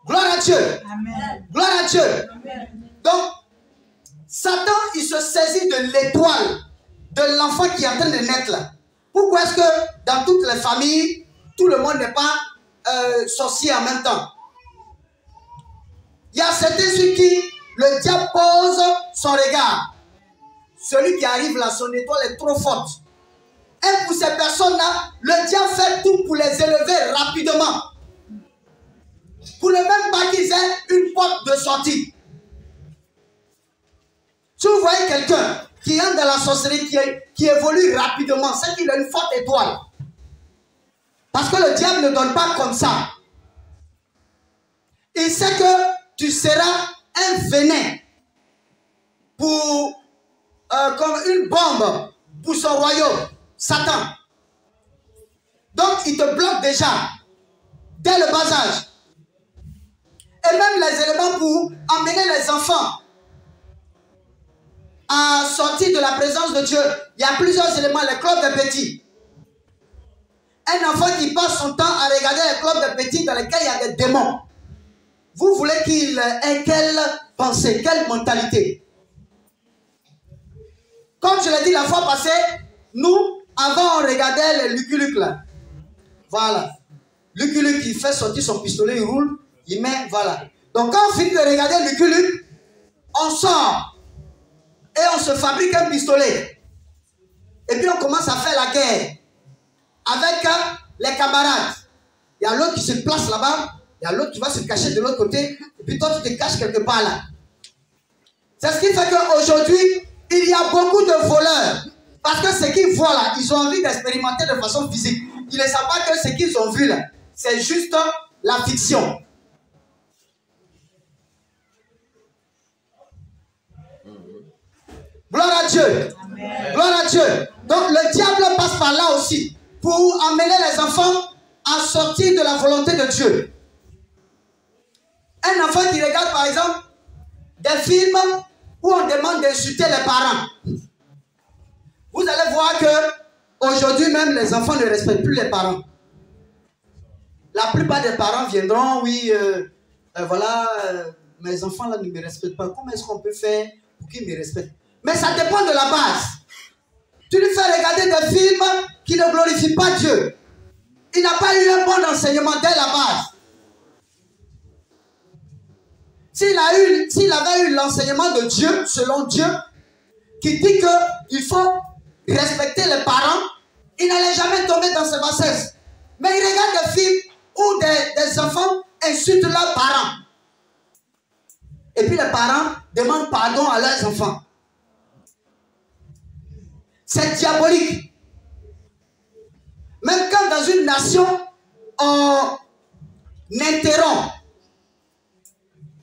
Gloire à Dieu. Amen. Gloire à Dieu. Amen. Donc, Satan, il se saisit de l'étoile de l'enfant qui est en train de naître là. Pourquoi est-ce que dans toutes les familles, tout le monde n'est pas sorcier en même temps? Il y a certains sur qui le diable pose son regard. Celui qui arrive là, son étoile est trop forte. Et pour ces personnes-là, le diable fait tout pour les élever rapidement. Pour ne même pas qu'ils aient une porte de sortie. quelqu'un qui entre dans la sorcellerie, qui évolue rapidement, c'est qu'il a une forte étoile. Parce que le diable ne donne pas comme ça. Il sait que tu seras un venin pour, comme une bombe pour son royaume, Satan. Donc il te bloque déjà dès le bas âge. Et même les éléments pour emmener les enfants à sortir de la présence de Dieu. Il y a plusieurs éléments, les clubs de petits. Un enfant qui passe son temps à regarder les clubs de petits dans lesquels il y a des démons. Vous voulez qu'il ait quelle pensée, quelle mentalité? Comme je l'ai dit la fois passée, nous, avant on regardait les Lucky Luke là. Voilà. Lucky Luke, il fait sortir son pistolet, il roule, il met, voilà. Donc quand on finit de regarder Lucky Luke, on sort et on se fabrique un pistolet. Et puis on commence à faire la guerre avec les camarades. Il y a l'autre qui se place là-bas, il y a l'autre qui va se cacher de l'autre côté, et puis toi tu te caches quelque part là. C'est ce qui fait qu'aujourd'hui, il y a beaucoup de voleurs. Parce que ce qu'ils voient là, ils ont envie d'expérimenter de façon physique. Ils ne savent pas que ce qu'ils ont vu là, c'est juste la fiction. Gloire à Dieu. Amen. Gloire à Dieu. Donc le diable passe par là aussi pour amener les enfants à sortir de la volonté de Dieu. Un enfant qui regarde par exemple des films où on demande d'insulter les parents. Vous allez voir que aujourd'hui même les enfants ne respectent plus les parents. La plupart des parents viendront, oui, voilà, mes enfants là ne me respectent pas. Comment est-ce qu'on peut faire pour qu'ils me respectent? Mais ça dépend de la base. Tu lui fais regarder des films qui ne glorifient pas Dieu. Il n'a pas eu un bon enseignement dès la base. S'il avait eu l'enseignement de Dieu, selon Dieu, qui dit qu'il faut respecter les parents, il n'allait jamais tomber dans ces bassesses. Mais il regarde des films où des enfants insultent leurs parents. Et puis les parents demandent pardon à leurs enfants. C'est diabolique. Même quand dans une nation, on interrompt,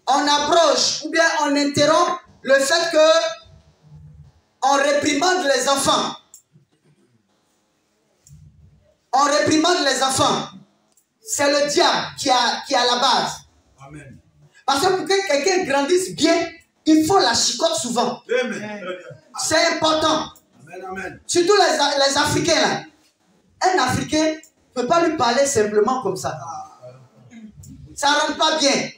on abroge ou bien on interrompt le fait que on réprimande les enfants. On réprimande les enfants. C'est le diable qui a la base. Amen. Parce que pour que quelqu'un grandisse bien, il faut la chicote souvent. C'est important. Amen, amen. Surtout les Africains là. Un Africain ne peut pas lui parler simplement comme ça. Ça ne rentre pas bien.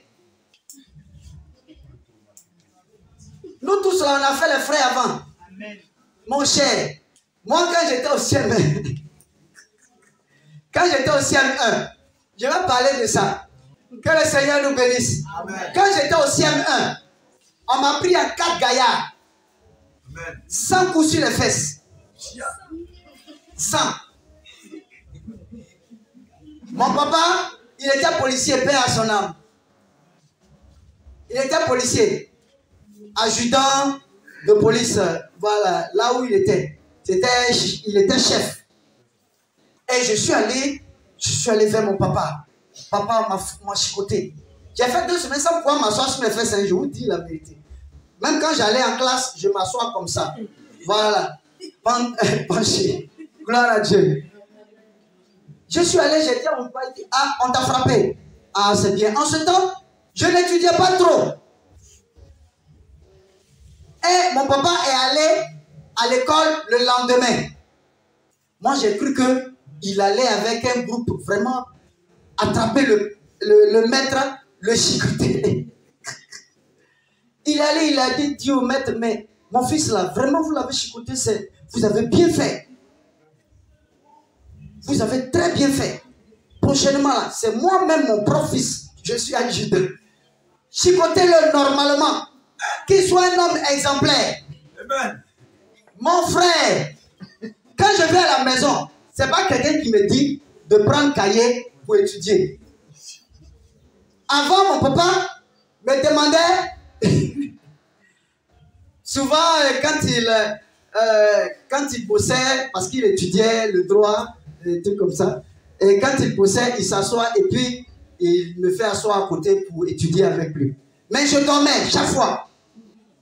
Nous tous là, on a fait les frais avant. Amen. Mon cher, moi quand j'étais au CM1, je vais parler de ça. Que le Seigneur nous bénisse. Amen. Quand j'étais au CM1, on m'a pris en 4 gaillards. Amen. 100 coups sur les fesses. 100. Mon papa, il était policier, paix à son âme. Il était policier. Adjudant de police, voilà, là où il était. Il était chef. Et je suis allé vers mon papa. Papa m'a chicoté. J'ai fait 2 semaines sans pouvoir m'asseoir sur mes fesses. Je vous dis la vérité. Même quand j'allais en classe, je m'assois comme ça. Voilà. Penché. Gloire à Dieu. Je suis allé, j'ai dit à mon papa, il dit, ah, on t'a frappé. Ah, c'est bien. En ce temps, je n'étudiais pas trop. Et mon papa est allé à l'école le lendemain. Moi, j'ai cru qu'il allait avec un groupe vraiment attraper le maître, le chicoter. Il allait, il a dit au maître, mais mon fils là, vraiment vous l'avez chicoté, vous avez bien fait. Vous avez très bien fait. Prochainement là, c'est moi-même mon propre-fils. Je suis adjudant. Chicotez-le normalement. Qu'il soit un homme exemplaire. Amen. Mon frère, quand je vais à la maison, c'est pas quelqu'un qui me dit de prendre cahier pour étudier. Avant, mon papa me demandait Souvent, quand il bossait, parce qu'il étudiait le droit, des trucs comme ça, et quand il bossait, il s'assoit et puis il me fait asseoir à côté pour étudier avec lui. Mais je dormais chaque fois.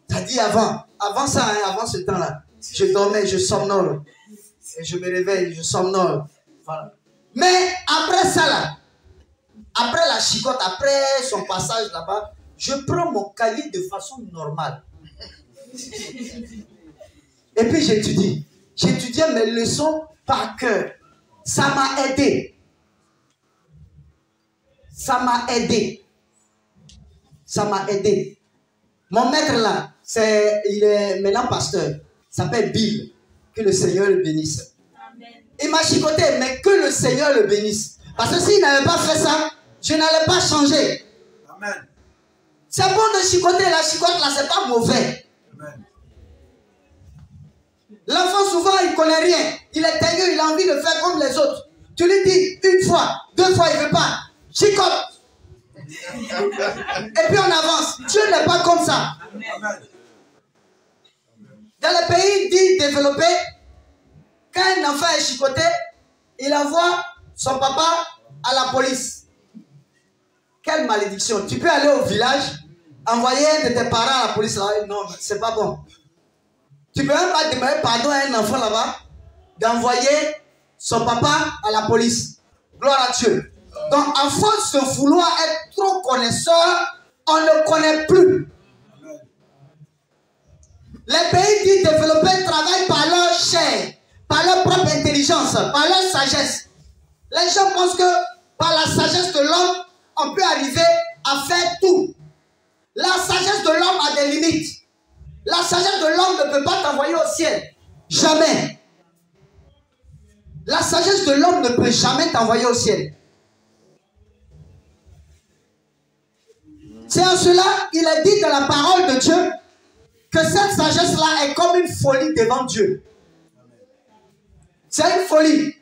C'est-à-dire avant ça, hein, avant ce temps-là, je dormais, je somnole. Et je me réveille, je somnole. Voilà. Mais après ça, là, après la chicotte, après son passage là-bas, je prends mon cahier de façon normale. Et puis j'étudie. J'étudiais mes leçons par cœur. Ça m'a aidé. Ça m'a aidé. Ça m'a aidé. Mon maître là, il est maintenant pasteur. Il s'appelle Bill. Que le Seigneur le bénisse. Amen. Il m'a chicoté, mais que le Seigneur le bénisse. Parce que s'il n'avait pas fait ça, je n'allais pas changer. Amen. C'est bon de chicoter. La chicote là, c'est pas mauvais. Amen. L'enfant souvent il connaît rien. Il est teigneux, il a envie de faire comme les autres. Tu lui dis une fois, deux fois, il ne veut pas. Chicote. Et puis on avance. Dieu n'est pas comme ça. Amen. Dans les pays dits développés, quand un enfant est chicoté, il envoie son papa à la police. Quelle malédiction. Tu peux aller au village, envoyer de tes parents à la police. Non, c'est pas bon. Tu ne peux même pas demander pardon à un enfant là-bas d'envoyer son papa à la police. Gloire à Dieu. Donc, à force de vouloir être trop connaisseur, on ne connaît plus. Les pays dits développés travaillent par leur chair, par leur propre intelligence, par leur sagesse. Les gens pensent que par la sagesse de l'homme, on peut arriver à faire tout. La sagesse de l'homme a des limites. La sagesse de l'homme ne peut pas t'envoyer au ciel. Jamais. La sagesse de l'homme ne peut jamais t'envoyer au ciel. C'est en cela, il est dit dans la parole de Dieu que cette sagesse-là est comme une folie devant Dieu. C'est une folie.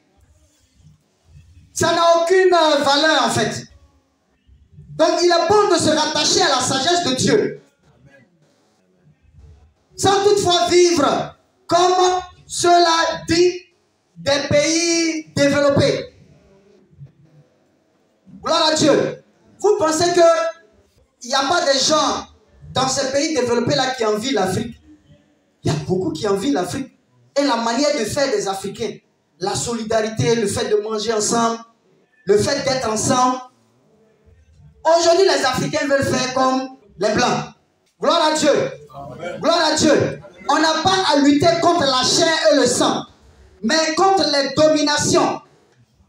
Ça n'a aucune valeur en fait. Donc il est bon de se rattacher à la sagesse de Dieu. Sans toutefois vivre comme cela dit des pays développés. Gloire à Dieu. Vous pensez qu'il n'y a pas de gens dans ces pays développés-là qui envient l'Afrique? Il y a beaucoup qui envient l'Afrique. Et la manière de faire des Africains. La solidarité, le fait de manger ensemble, le fait d'être ensemble. Aujourd'hui, les Africains veulent faire comme les Blancs. Gloire à Dieu. Amen. Gloire à Dieu. On n'a pas à lutter contre la chair et le sang, mais contre les dominations,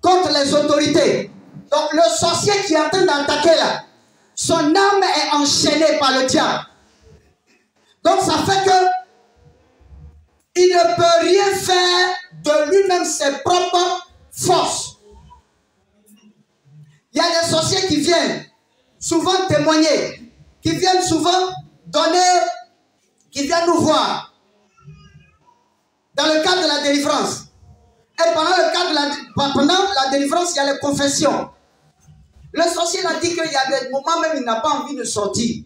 contre les autorités. Donc le sorcier qui est en train d'attaquer là, son âme est enchaînée par le diable. Donc ça fait que il ne peut rien faire de lui-même ses propres forces. Il y a des sorciers qui viennent souvent témoigner, qui viennent souvent donner, qui viennent nous voir dans le cadre de la délivrance. Et pendant la délivrance, il y a les confessions. Le sorcier a dit qu'il y a des moments même il n'a pas envie de sortir.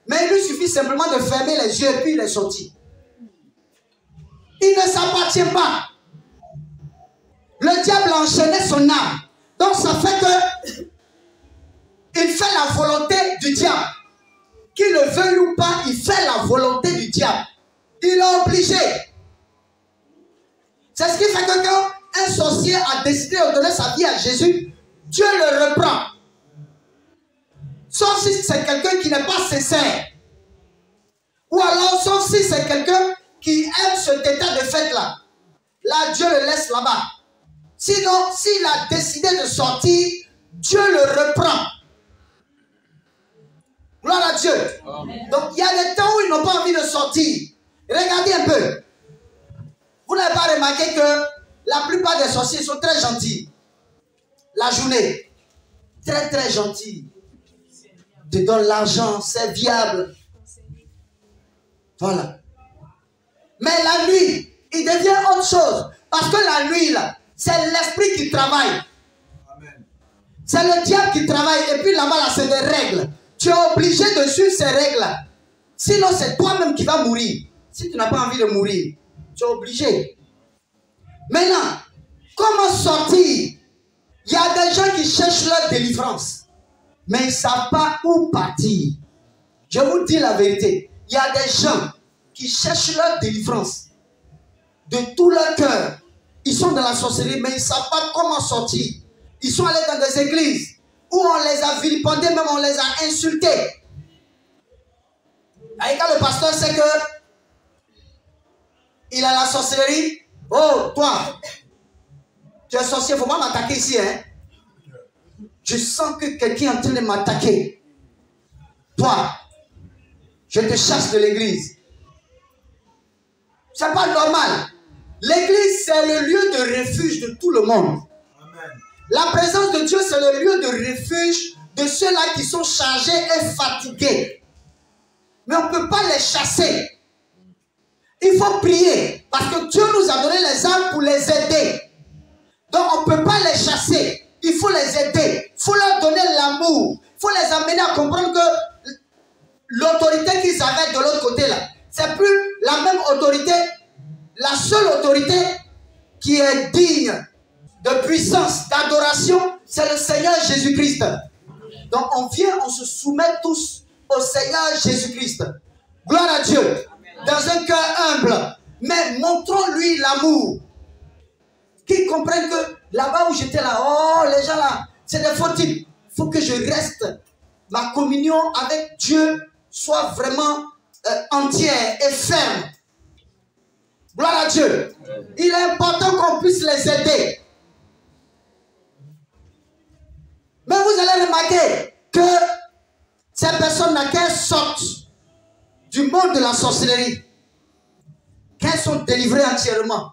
Mais il lui suffit simplement de fermer les yeux et puis il est sorti. Il ne s'appartient pas. Le diable a enchaîné son âme. Donc ça fait que il fait la volonté du diable. Qu'il le veuille ou pas, il fait la volonté du diable. Il est obligé. C'est ce qui fait que quand un sorcier a décidé de donner sa vie à Jésus, Dieu le reprend. Sauf si c'est quelqu'un qui n'est pas sincère. Ou alors, sauf si c'est quelqu'un qui aime cet état de fait-là. Là, Dieu le laisse là-bas. Sinon, s'il a décidé de sortir, Dieu le reprend. Gloire à Dieu. Amen. Donc, il y a des temps où ils n'ont pas envie de sortir. Regardez un peu. Vous n'avez pas remarqué que la plupart des sorciers sont très gentils. La journée, très très gentils. Te donne l'argent, c'est viable. Voilà. Mais la nuit, il devient autre chose. Parce que la nuit, là, c'est l'esprit qui travaille. C'est le diable qui travaille. Et puis là-bas, là, c'est des règles. Tu es obligé de suivre ces règles-là. Sinon, c'est toi-même qui vas mourir. Si tu n'as pas envie de mourir, tu es obligé. Maintenant, comment sortir? Il y a des gens qui cherchent leur délivrance, mais ils ne savent pas où partir. Je vous dis la vérité. Il y a des gens qui cherchent leur délivrance de tout leur cœur. Ils sont dans la sorcellerie, mais ils ne savent pas comment sortir. Ils sont allés dans des églises où on les a vilipendés, même on les a insultés. Et quand le pasteur sait que il a la sorcellerie, oh, toi, tu es sorcier, il ne faut pas m'attaquer ici. Hein? Je sens que quelqu'un est en train de m'attaquer. Toi, je te chasse de l'église. C'est pas normal. L'église, c'est le lieu de refuge de tout le monde. Amen. La présence de Dieu, c'est le lieu de refuge de ceux-là qui sont chargés et fatigués. Mais on ne peut pas les chasser. Il faut prier. Parce que Dieu nous a donné les armes pour les aider. Donc on ne peut pas les chasser. Il faut les aider. Il faut leur donner l'amour. Il faut les amener à comprendre que l'autorité qu'ils avaient de l'autre côté là, c'est plus la même autorité. La seule autorité qui est digne de puissance, d'adoration, c'est le Seigneur Jésus-Christ. Donc on vient, on se soumet tous au Seigneur Jésus-Christ. Gloire à Dieu. Dans un cœur humble. Mais montrons-lui l'amour. Qu'ils comprennent que là-bas où j'étais là, oh les gens là, c'est des faux types. Il faut que je reste. Ma communion avec Dieu soit vraiment entière et ferme. Gloire à Dieu. Il est important qu'on puisse les aider. Mais vous allez remarquer que ces personnes-là, qu'elles sortent du monde de la sorcellerie, qu'elles sont délivrées entièrement,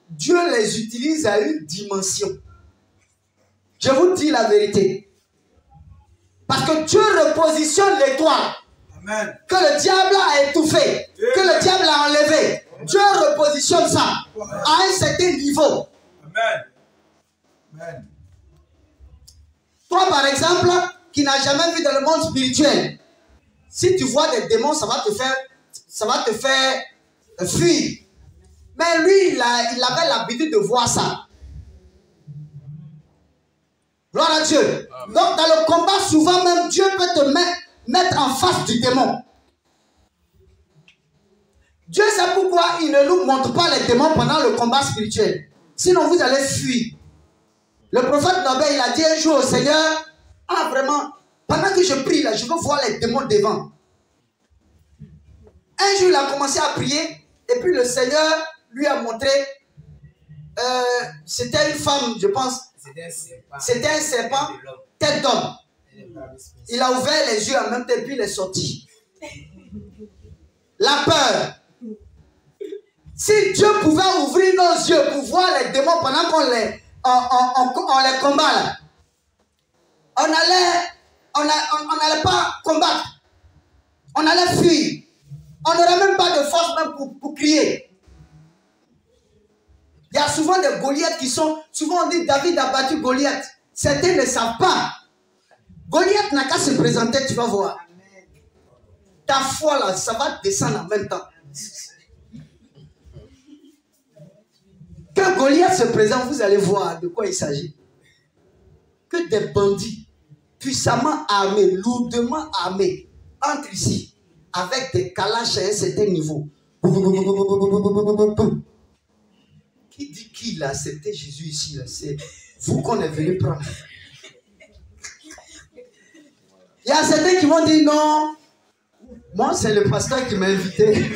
Dieu les utilise à une dimension. Je vous dis la vérité. Parce que Dieu repositionne l'étoile que le diable a étouffé, que le diable a enlevé. Dieu repositionne ça à un certain niveau. Amen. Toi, par exemple, qui n'as jamais vu dans le monde spirituel, si tu vois des démons, ça va te faire fuir. Mais lui, il avait l'habitude de voir ça. Gloire à Dieu. Amen. Donc, dans le combat, souvent même, Dieu peut te mettre en face du démon. Dieu sait pourquoi il ne nous montre pas les démons pendant le combat spirituel. Sinon, vous allez fuir. Le prophète Nobel, il a dit un jour au Seigneur, ah vraiment, pendant que je prie là, je veux voir les démons devant. Un jour, il a commencé à prier, et puis le Seigneur lui a montré, c'était une femme, je pense. C'était un serpent, tête d'homme. Il a ouvert les yeux en même temps, et puis il est sorti. La peur. Si Dieu pouvait ouvrir nos yeux pour voir les démons pendant qu'on les combat, là, on n'allait pas combattre. On allait fuir. On n'aurait même pas de force même pour crier. Il y a souvent des Goliaths qui sont... Souvent on dit David a battu Goliath. Certains ne savent pas. Goliath n'a qu'à se présenter, tu vas voir. Ta foi là, ça va descendre en même temps. Quand Goliath se présente, vous allez voir de quoi il s'agit. Que des bandits puissamment armés, lourdement armés, entrent ici avec des calaches à un certain niveau. Qui dit qu'il a accepté Jésus ici? C'est vous qu'on est venu prendre. Il y a certains qui vont dire non. Moi, c'est le pasteur qui m'a invité.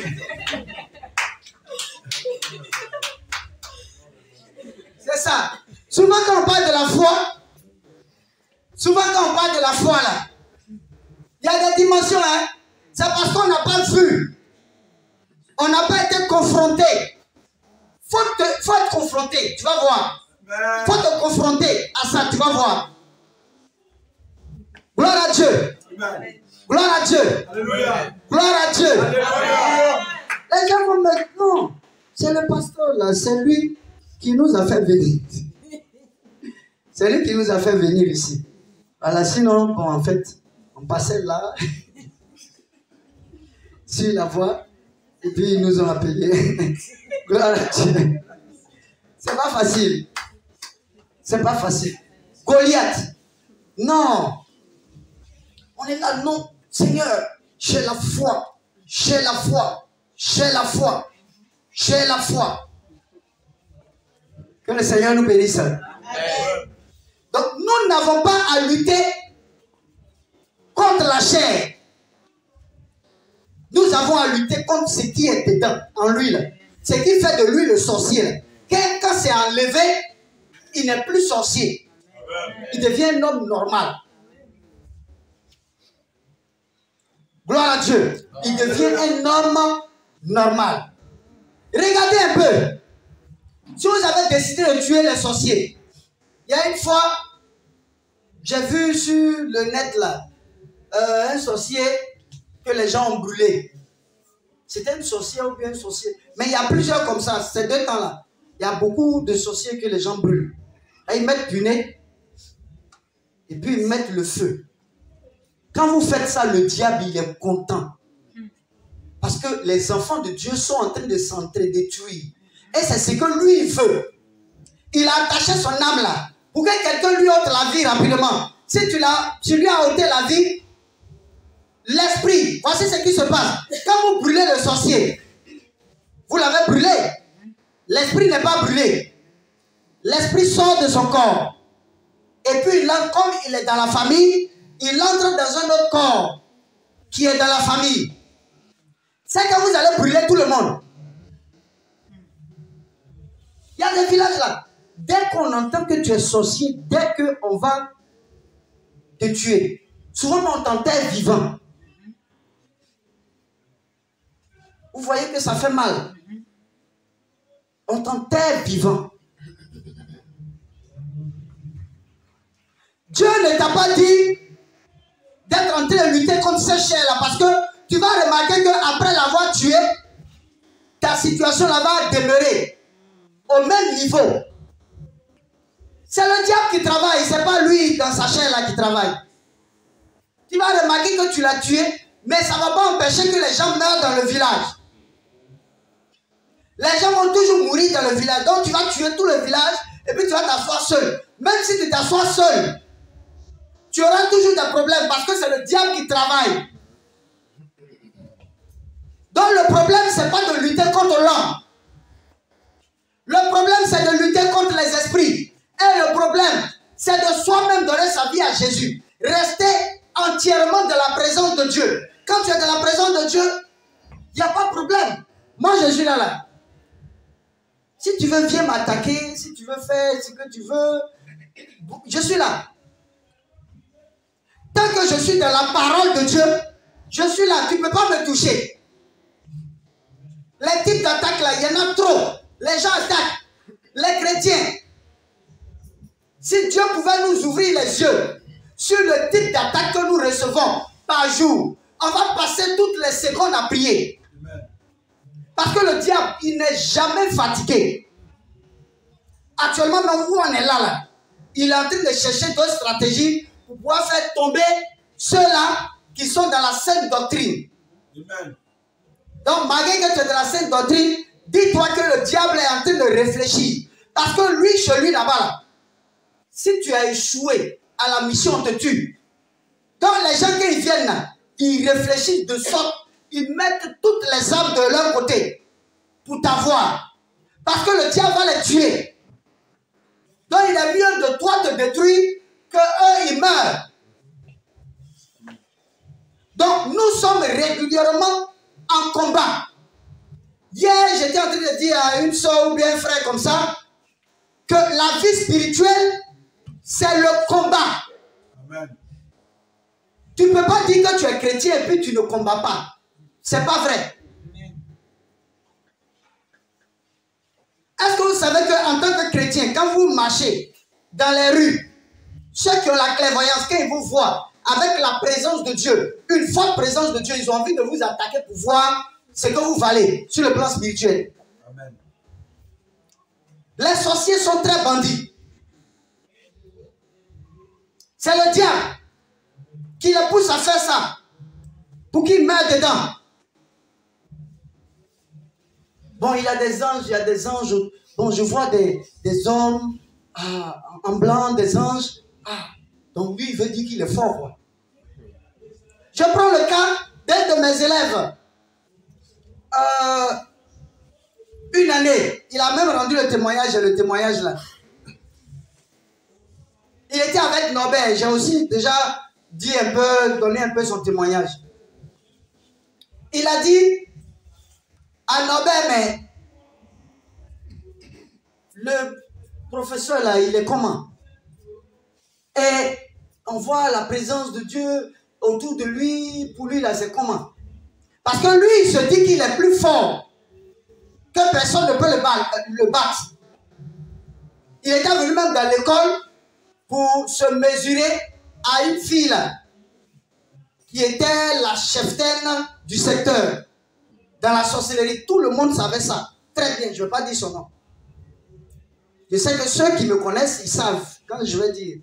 C'est ça. Souvent quand on parle de la foi, là, il y a des dimensions, hein. C'est parce qu'on n'a pas vu. On n'a pas été confronté. Faut être confronté, tu vas voir. Faut te confronter à ça, tu vas voir. Gloire à Dieu. Gloire à Dieu. Alléluia. Gloire à Dieu. Alléluia. Les gens vont me dire, non, c'est le pasteur là, c'est lui qui nous a fait venir. C'est lui qui nous a fait venir ici. Voilà, sinon, bon, en fait, on passait là, sur la voie, Et puis ils nous ont appelés. Gloire à Dieu. C'est pas facile. C'est pas facile. Goliath. Non. On est là, non. Seigneur, j'ai la foi. J'ai la foi. J'ai la foi. J'ai la foi. Que le Seigneur nous bénisse. Amen. Donc nous n'avons pas à lutter contre la chair. Nous avons à lutter contre ce qui est dedans, en lui. Ce qui fait de lui le sorcier. Quand c'est enlevé, il n'est plus sorcier. Il devient un homme normal. Gloire à Dieu. Il devient un homme normal. Regardez un peu. Si vous avez décidé de tuer les sorciers, il y a une fois, j'ai vu sur le net là, un sorcier que les gens ont brûlé. C'était une sorcière ou bien un sorcier. Mais il y a plusieurs comme ça, ces 2 temps-là. Il y a beaucoup de sorciers que les gens brûlent. Et ils mettent du nez. Et puis ils mettent le feu. Quand vous faites ça, le diable, il est content. Parce que les enfants de Dieu sont en train de s'entre-détruire. Et c'est ce que lui, il veut. Il a attaché son âme là. Pour que quelqu'un lui ôte la vie rapidement. Si tu lui as ôté la vie, l'esprit, voici ce qui se passe. Quand vous brûlez le sorcier, vous l'avez brûlé. L'esprit n'est pas brûlé. L'esprit sort de son corps. Et puis, comme il est dans la famille, il entre dans un autre corps qui est dans la famille. C'est que vous allez brûler tout le monde. Il y a des villages là. Dès qu'on entend que tu es sorcier, dès qu'on va te tuer, souvent on t'enterre vivant. Vous voyez que ça fait mal. On t'enterre vivant. Dieu ne t'a pas dit d'être en train de lutter contre ces chairs-là, parce que tu vas remarquer qu'après l'avoir tué, ta situation là va demeurer au même niveau. C'est le diable qui travaille, c'est pas lui dans sa chair là qui travaille. Tu vas remarquer que tu l'as tué, mais ça ne va pas empêcher que les gens meurent dans le village. Les gens vont toujours mourir dans le village. Donc tu vas tuer tout le village et puis tu vas t'asseoir seul. Même si tu t'assois seul, tu auras toujours des problèmes parce que c'est le diable qui travaille. Donc le problème, ce n'est pas de lutter contre l'homme. Le problème, c'est de lutter contre les esprits. Et le problème, c'est de soi-même donner sa vie à Jésus. Rester entièrement dans la présence de Dieu. Quand tu es dans la présence de Dieu, il n'y a pas de problème. Moi, je suis là. Si tu veux, viens m'attaquer. Si tu veux faire ce que tu veux, je suis là. Tant que je suis dans la parole de Dieu, je suis là. Tu ne peux pas me toucher. Les types d'attaques là, il y en a trop. Les gens attaquent. Les chrétiens. Si Dieu pouvait nous ouvrir les yeux sur le type d'attaque que nous recevons par jour, on va passer toutes les secondes à prier. Parce que le diable, il n'est jamais fatigué. Actuellement, même où on est là, il est en train de chercher d'autres stratégies pour pouvoir faire tomber ceux-là qui sont dans la sainte doctrine. Amen. Donc, malgré que tu es dans la sainte doctrine, dis-toi que le diable est en train de réfléchir. Parce que lui, chez lui là-bas, si tu as échoué à la mission, on te tue. Donc, les gens qui viennent là, ils réfléchissent de sorte, ils mettent toutes les armes de leur côté pour t'avoir. Parce que le diable va les tuer. Donc, il est mieux de toi te détruire que eux, ils meurent. Donc, nous sommes régulièrement en combat. Hier, j'étais en train de dire à une soeur ou bien un frère comme ça que la vie spirituelle, c'est le combat. Amen. Tu ne peux pas dire que tu es chrétien et puis tu ne combats pas. C'est pas vrai. Est-ce que vous savez qu'en tant que chrétien, quand vous marchez dans les rues, ceux qui ont la clairvoyance, quand ils vous voient avec la présence de Dieu, une forte présence de Dieu, ils ont envie de vous attaquer pour voir ce que vous valez sur le plan spirituel. Amen. Les sorciers sont très bandits. C'est le diable qui les pousse à faire ça pour qu'ils meurent dedans. Bon, il y a des anges, il y a des anges. Bon, je vois des hommes en blanc, des anges. Donc lui, il veut dire qu'il est fort, quoi. Je prends le cas d'un de mes élèves. Une année, il a même rendu le témoignage là. Il était avec Norbert. J'ai aussi déjà dit un peu, donné un peu son témoignage. Il a dit à Norbert, mais le professeur là, il est comment? Et on voit la présence de Dieu autour de lui. Pour lui là, c'est comment? Parce que lui, il se dit qu'il est plus fort, que personne ne peut le battre. Il était venu même dans l'école pour se mesurer à une fille là, qui était la cheftaine du secteur dans la sorcellerie. Tout le monde savait ça. Très bien, je ne vais pas dire son nom. Je sais que ceux qui me connaissent, ils savent quand je vais dire.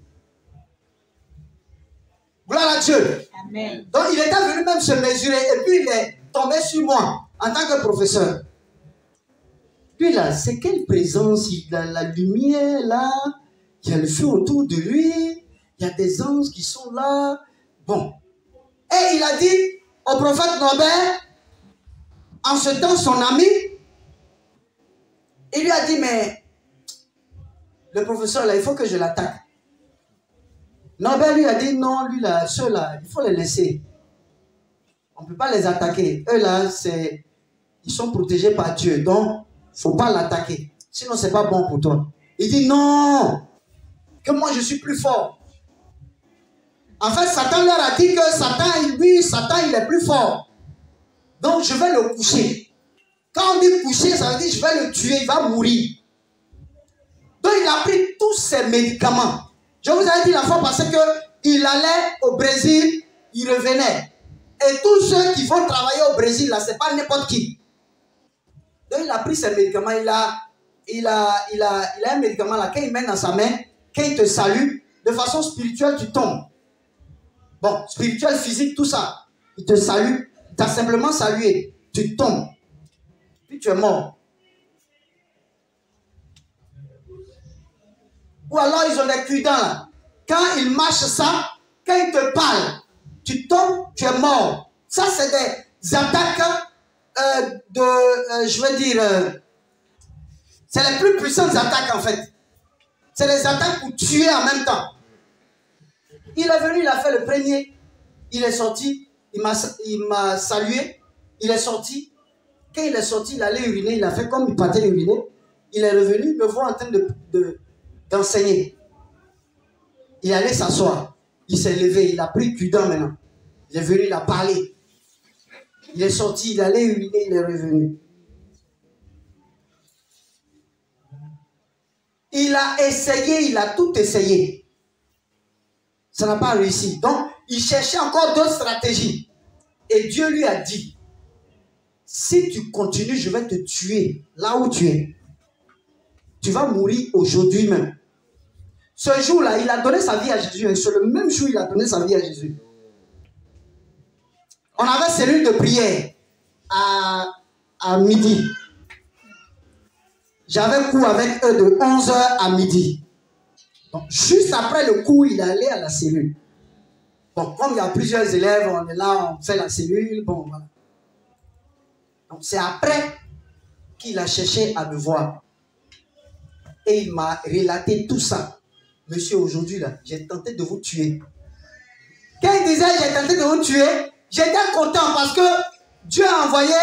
Gloire à Dieu. Amen. Donc il était venu même se mesurer et puis il est tombé sur moi en tant que professeur. Puis là, c'est quelle présence? Il a la lumière là, il y a le feu autour de lui, il y a des anges qui sont là. Bon. Et il a dit au prophète Norbert, en ce temps son ami, il lui a dit, mais le professeur là, il faut que je l'attaque. Norbert lui a dit, non, lui là, ceux-là, il faut les laisser. On ne peut pas les attaquer. Eux là, ils sont protégés par Dieu. Donc, il ne faut pas l'attaquer. Sinon, ce n'est pas bon pour toi. Il dit, non, que moi je suis plus fort. En fait, Satan leur a dit que Satan, il est plus fort. Donc, je vais le coucher. Quand on dit coucher, ça veut dire je vais le tuer, il va mourir. Donc, il a pris tous ses médicaments. Je vous avais dit la fois passée qu'il allait au Brésil, il revenait. Et tous ceux qui vont travailler au Brésil, là, ce n'est pas n'importe qui. Donc, il a pris ses médicaments. Il a un médicament là, quand il met dans sa main, quand il te salue, de façon spirituelle, tu tombes. Bon, spirituel, physique, tout ça. Il te salue, il t'a simplement salué. Tu tombes. Puis tu es mort. Ou alors ils ont des cure-dents là. Quand ils mâchent ça, quand ils te parlent, tu tombes, tu es mort. Ça, c'est des attaques c'est les plus puissantes attaques en fait. C'est les attaques pour tuer en même temps. Il est venu, il a fait le premier. Il est sorti, il m'a salué. Il est sorti. Quand il est sorti, il allait uriner. Il a fait comme il partait uriner. Il est revenu, me voit en train d'enseigner. Il allait s'asseoir. Il s'est levé, il a pris cure-dent maintenant. Il est venu, il a parlé. Il est sorti, il allait uriner, il est revenu. Il a essayé, il a tout essayé. Ça n'a pas réussi. Donc, il cherchait encore d'autres stratégies. Et Dieu lui a dit, si tu continues, je vais te tuer là où tu es. Tu vas mourir aujourd'hui même. Ce jour-là, il a donné sa vie à Jésus. Et sur le même jour, il a donné sa vie à Jésus. On avait cellule de prière à midi. J'avais cours avec eux de 11h à midi. Donc, juste après le cours, il est allé à la cellule. Bon, comme il y a plusieurs élèves, on est là, on fait la cellule. Bon, voilà. Donc, c'est après qu'il a cherché à me voir. Et il m'a relaté tout ça. Monsieur, aujourd'hui, là, j'ai tenté de vous tuer. Quand il disait j'ai tenté de vous tuer, j'étais content parce que Dieu a envoyé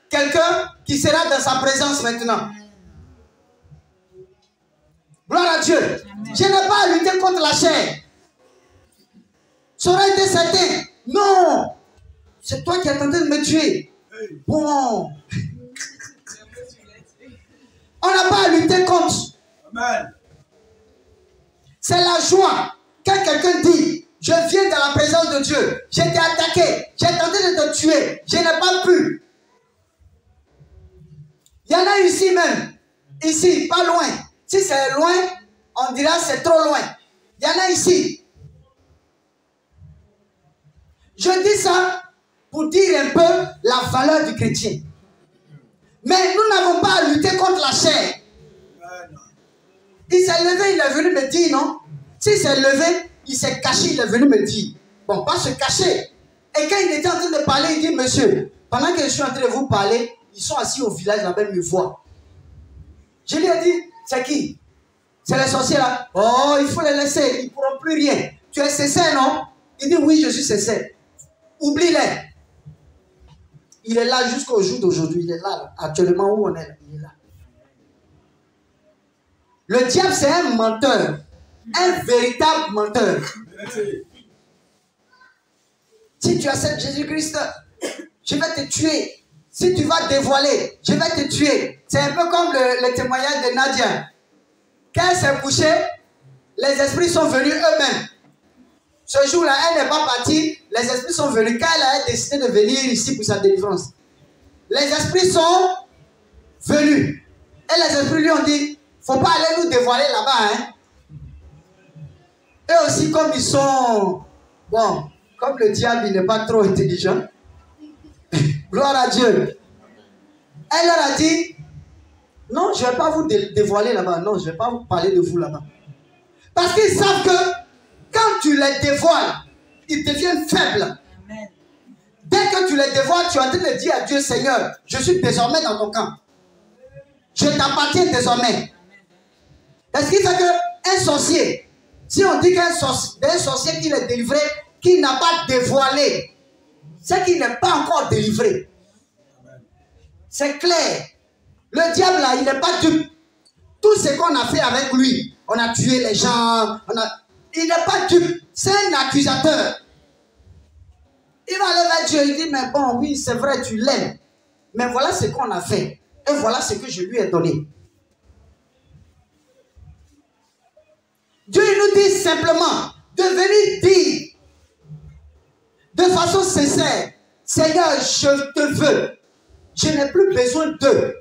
quelqu'un qui sera dans sa présence maintenant. Gloire à Dieu. Amen. Je n'ai pas à lutter contre la chair. Ça aurait été certain. Non. C'est toi qui as tenté de me tuer. Bon. On n'a pas à lutter contre. Amen. C'est la joie. Quand quelqu'un dit, je viens dans la présence de Dieu, j'ai été attaqué, j'ai tenté de te tuer, je n'ai pas pu. Il y en a ici même. Ici, pas loin. Si c'est loin, on dira c'est trop loin. Il y en a ici. Je dis ça pour dire un peu la valeur du chrétien. Mais nous n'avons lutter contre la chair. Il s'est levé, il est venu me dire, non? S'il s'est levé, il s'est caché, il est venu me dire. Bon, pas se cacher. Et quand il était en train de parler, il dit, monsieur, pendant que je suis en train de vous parler, ils sont assis au village, là-bas, me voient. Je lui ai dit, c'est qui? C'est les sorciers là. Oh, il faut les laisser, ils ne pourront plus rien. Tu es sincère, non? Il dit, oui, je suis sincère. Oublie-les. Il est là jusqu'au jour d'aujourd'hui. Il est là, actuellement où on est là. Il est là. Le diable, c'est un menteur. Un véritable menteur. Si tu acceptes Jésus-Christ, je vais te tuer. Si tu vas dévoiler, je vais te tuer. C'est un peu comme le témoignage de Nadia. Quand elle s'est couchée, les esprits sont venus eux-mêmes. Ce jour-là, elle n'est pas partie. Les esprits sont venus. Quand elle a décidé de venir ici pour sa délivrance, les esprits sont venus. Et les esprits lui ont dit, il ne faut pas aller nous dévoiler là-bas. Hein. Eux aussi, comme ils sont... Bon, comme le diable, il n'est pas trop intelligent. Gloire à Dieu. Elle leur a dit, non, je ne vais pas vous dévoiler là-bas. Non, je ne vais pas vous parler de vous là-bas. Parce qu'ils savent que quand tu les dévoiles, ils deviennent faibles. Amen. Dès que tu les dévoiles, tu es en train de dire à Dieu, Seigneur, je suis désormais dans ton camp. Je t'appartiens désormais. Est-ce qu'il fait qu'un sorcier, si on dit qu'un sorcier qui est délivré, qui n'a pas dévoilé, c'est qu'il n'est pas encore délivré. C'est clair. Le diable là, il n'est pas dupe. Tout ce qu'on a fait avec lui, on a tué les gens, il n'est pas dupe. C'est un accusateur. Il va aller vers Dieu, il dit, mais bon, oui, c'est vrai, tu l'aimes. Mais voilà ce qu'on a fait. Et voilà ce que je lui ai donné. Dieu nous dit simplement de venir dire de façon sincère, Seigneur, je te veux. Je n'ai plus besoin d'eux.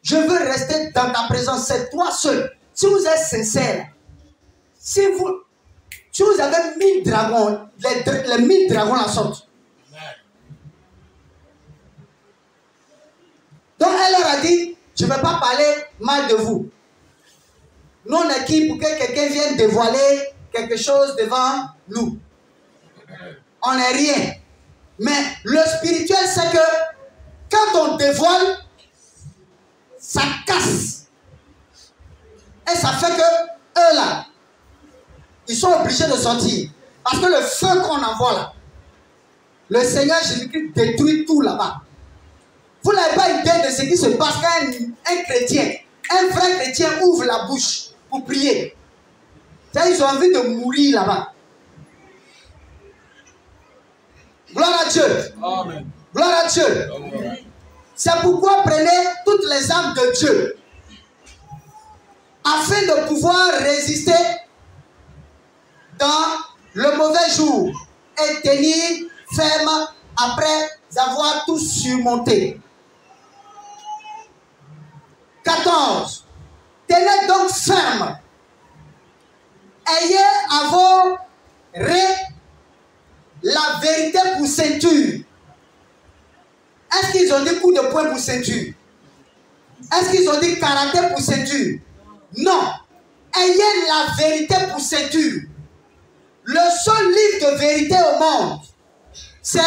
Je veux rester dans ta présence. C'est toi seul. Si vous êtes sincère, si vous avez 1000 dragons, les 1000 dragons la sortent. Donc elle leur a dit, je ne vais pas parler mal de vous. Nous on est qui pour que quelqu'un vienne dévoiler quelque chose devant nous? On n'est rien. Mais le spirituel, c'est que quand on dévoile, ça casse. Et ça fait que eux là, ils sont obligés de sortir. Parce que le feu qu'on envoie là, le Seigneur Jésus-Christ détruit tout là-bas. Vous n'avez pas idée de ce qui se passe quand un chrétien, un vrai chrétien ouvre la bouche pour prier. Ils ont envie de mourir là-bas. Gloire à Dieu. Amen. Gloire à Dieu. Amen. C'est pourquoi prenez toutes les âmes de Dieu afin de pouvoir résister dans le mauvais jour et tenir ferme après avoir tout surmonté. 14. Tenez donc ferme. Ayez à vos reins la vérité pour ceinture. Est-ce qu'ils ont dit coup de poing pour ceinture? Est-ce qu'ils ont dit karaté pour ceinture? Non. Ayez la vérité pour ceinture. Le seul livre de vérité au monde, c'est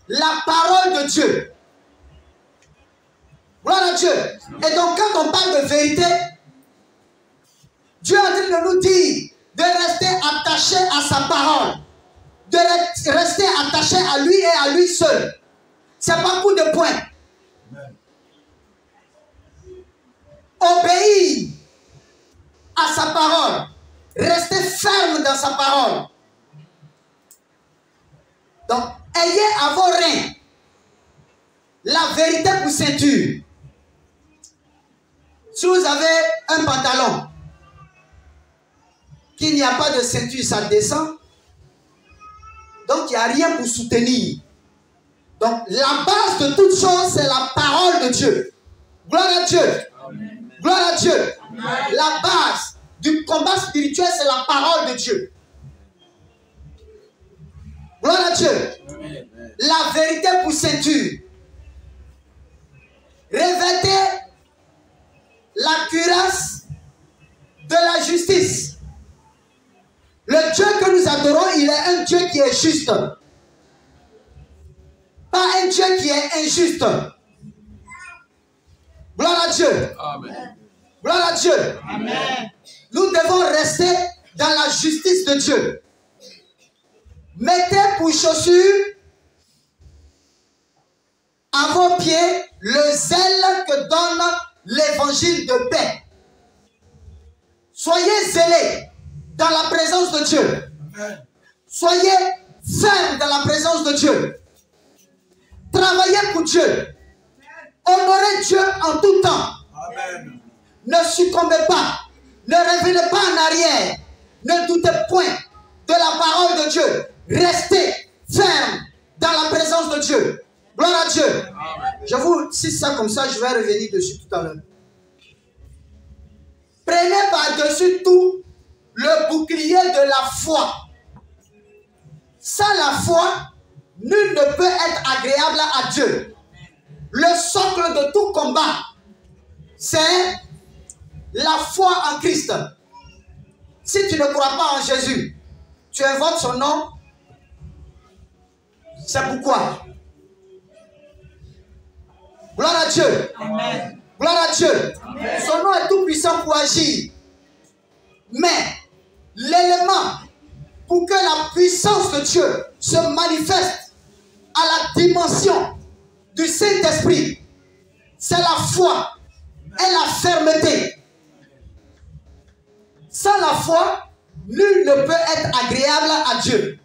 la parole de Dieu. Gloire à Dieu. Et donc quand on parle de vérité, Dieu est en train de nous dire de rester attaché à sa parole. De rester attaché à lui et à lui seul. C'est pas coup de poing. Obéir à sa parole. Rester ferme dans sa parole. Donc, ayez à vos reins la vérité pour ceinture. Si vous avez un pantalon, qu'il n'y a pas de ceinture, ça descend. Donc, il n'y a rien pour soutenir. Donc, la base de toute chose, c'est la parole de Dieu. Gloire à Dieu. Amen. Gloire à Dieu. Amen. La base du combat spirituel, c'est la parole de Dieu. Gloire à Dieu. Amen. La vérité pour ceinture. Revêtez Dieu qui est juste. Pas un Dieu qui est injuste. Gloire à Dieu. Amen. Gloire à Dieu. Amen. Nous devons rester dans la justice de Dieu. Mettez pour chaussure à vos pieds le zèle que donne l'évangile de paix. Soyez zélés dans la présence de Dieu. Soyez fermes dans la présence de Dieu. Travaillez pour Dieu. Honorez Dieu en tout temps. Amen. Ne succombez pas. Ne revenez pas en arrière. Ne doutez point de la parole de Dieu. Restez fermes dans la présence de Dieu. Gloire à Dieu. Amen. Je vous cite ça comme ça, je vais revenir dessus tout à l'heure. Prenez par-dessus tout le bouclier de la foi. Sans la foi, nul ne peut être agréable à Dieu. Le socle de tout combat, c'est la foi en Christ. Si tu ne crois pas en Jésus, tu invoques son nom, c'est pourquoi. Gloire à Dieu. Amen. Gloire à Dieu. Amen. Son nom est tout puissant pour agir. Mais l'élément pour que la puissance de Dieu se manifeste à la dimension du Saint-Esprit, c'est la foi et la fermeté. Sans la foi, nul ne peut être agréable à Dieu.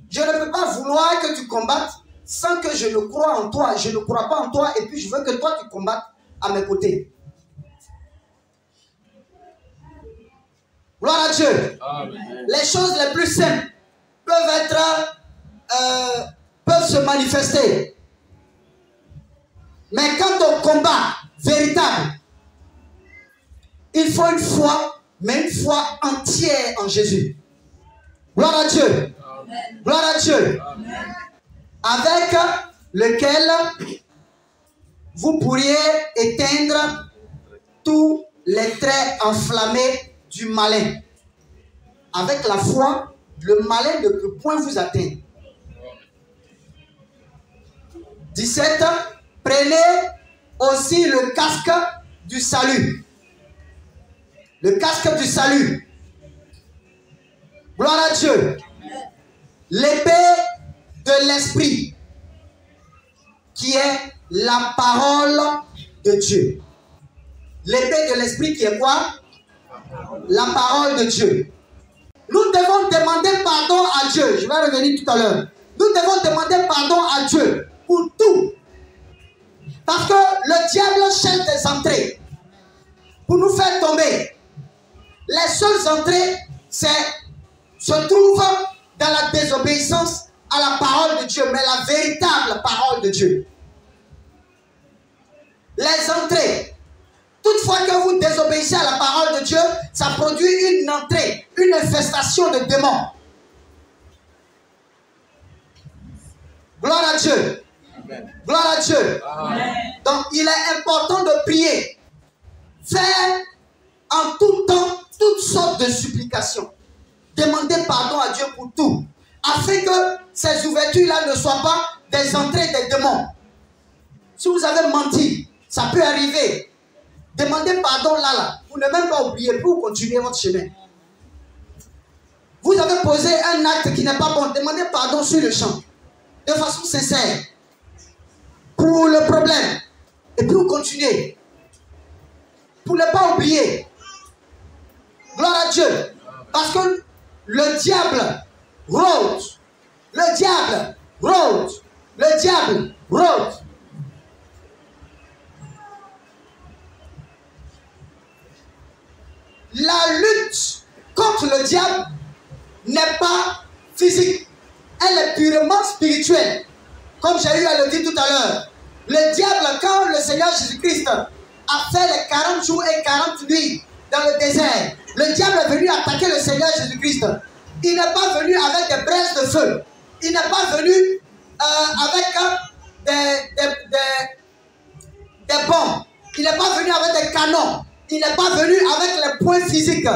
Je ne peux pas vouloir que tu combattes sans que je ne croie en toi. Je ne crois pas en toi et puis je veux que toi tu combattes à mes côtés. Gloire à Dieu. Amen. Les choses les plus simples peuvent se manifester. Mais quant au combat véritable, il faut une foi, mais une foi entière en Jésus. Gloire à Dieu. Amen. Gloire à Dieu. Amen. Avec lequel vous pourriez éteindre tous les traits enflammés du malin. Avec la foi, le malin ne peut point vous atteindre. 17. Prenez aussi le casque du salut. Le casque du salut. Gloire à Dieu. L'épée de l'esprit, qui est la parole de Dieu. L'épée de l'esprit qui est quoi? La parole de Dieu. Nous devons demander pardon à Dieu. Je vais revenir tout à l'heure. Nous devons demander pardon à Dieu pour tout. Parce que le diable cherche des entrées pour nous faire tomber. Les seules entrées se trouvent dans la désobéissance à la parole de Dieu, mais la véritable parole de Dieu. Les entrées. Toutefois que vous désobéissez à la parole de Dieu, ça produit une entrée, une infestation de démons. Gloire à Dieu. Amen. Gloire à Dieu. Amen. Donc il est important de prier. Faire en tout temps toutes sortes de supplications. Demander pardon à Dieu pour tout. Afin que ces ouvertures-là ne soient pas des entrées des démons. Si vous avez menti, ça peut arriver. Demandez pardon là. Vous ne même pas oublier pour continuer votre chemin. Vous avez posé un acte qui n'est pas bon. Demandez pardon sur le champ. De façon sincère. Pour le problème. Et puis vous continuez. Pour ne pas oublier. Gloire à Dieu. Parce que le diable rôde. Le diable rôde. Le diable rôde. La lutte contre le diable n'est pas physique. Elle est purement spirituelle. Comme j'ai eu à le dire tout à l'heure. Le diable, quand le Seigneur Jésus-Christ a fait les 40 jours et 40 nuits dans le désert, le diable est venu attaquer le Seigneur Jésus-Christ. Il n'est pas venu avec des braises de feu. Il n'est pas venu avec des bombes. Il n'est pas venu avec des canons. Il n'est pas venu avec les points physiques.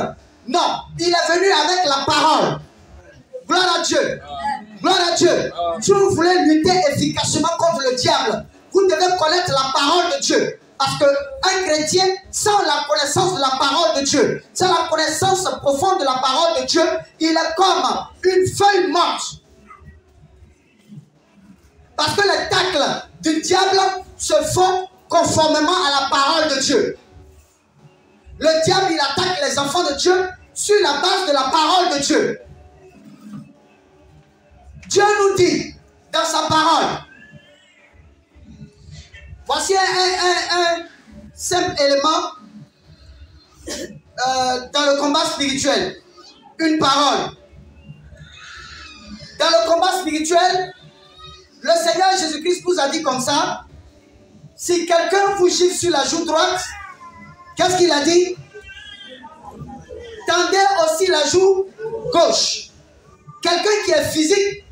Non, il est venu avec la parole. Gloire à Dieu. Gloire à Dieu. Si vous voulez lutter efficacement contre le diable, vous devez connaître la parole de Dieu. Parce qu'un chrétien, sans la connaissance de la parole de Dieu, sans la connaissance profonde de la parole de Dieu, il est comme une feuille morte. Parce que les tacles du diable se font conformément à la parole de Dieu. Le diable, il attaque les enfants de Dieu sur la base de la parole de Dieu. Dieu nous dit dans sa parole, voici un simple élément dans le combat spirituel. Une parole. Dans le combat spirituel, le Seigneur Jésus-Christ nous a dit comme ça, si quelqu'un vous gifle sur la joue droite, qu'est-ce qu'il a dit? Tendez aussi la joue gauche. Quelqu'un qui est physique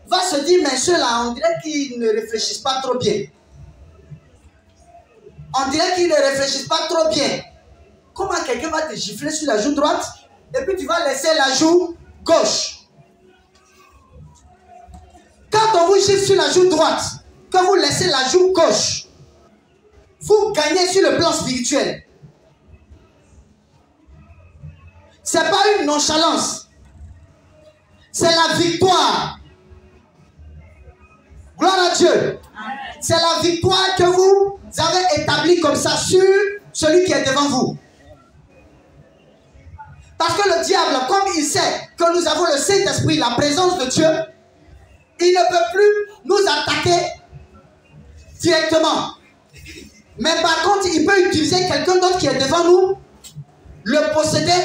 va se dire, mais ceux-là, on dirait qu'ils ne réfléchissent pas trop bien. On dirait qu'ils ne réfléchissent pas trop bien. Comment quelqu'un va te gifler sur la joue droite et puis tu vas laisser la joue gauche? Quand on vous gifle sur la joue droite, quand vous laissez la joue gauche, vous gagnez sur le plan spirituel. Ce n'est pas une nonchalance. C'est la victoire. Gloire à Dieu. C'est la victoire que vous avez établie comme ça sur celui qui est devant vous. Parce que le diable, comme il sait que nous avons le Saint-Esprit, la présence de Dieu, il ne peut plus nous attaquer directement. Mais par contre, il peut utiliser quelqu'un d'autre qui est devant nous, le posséder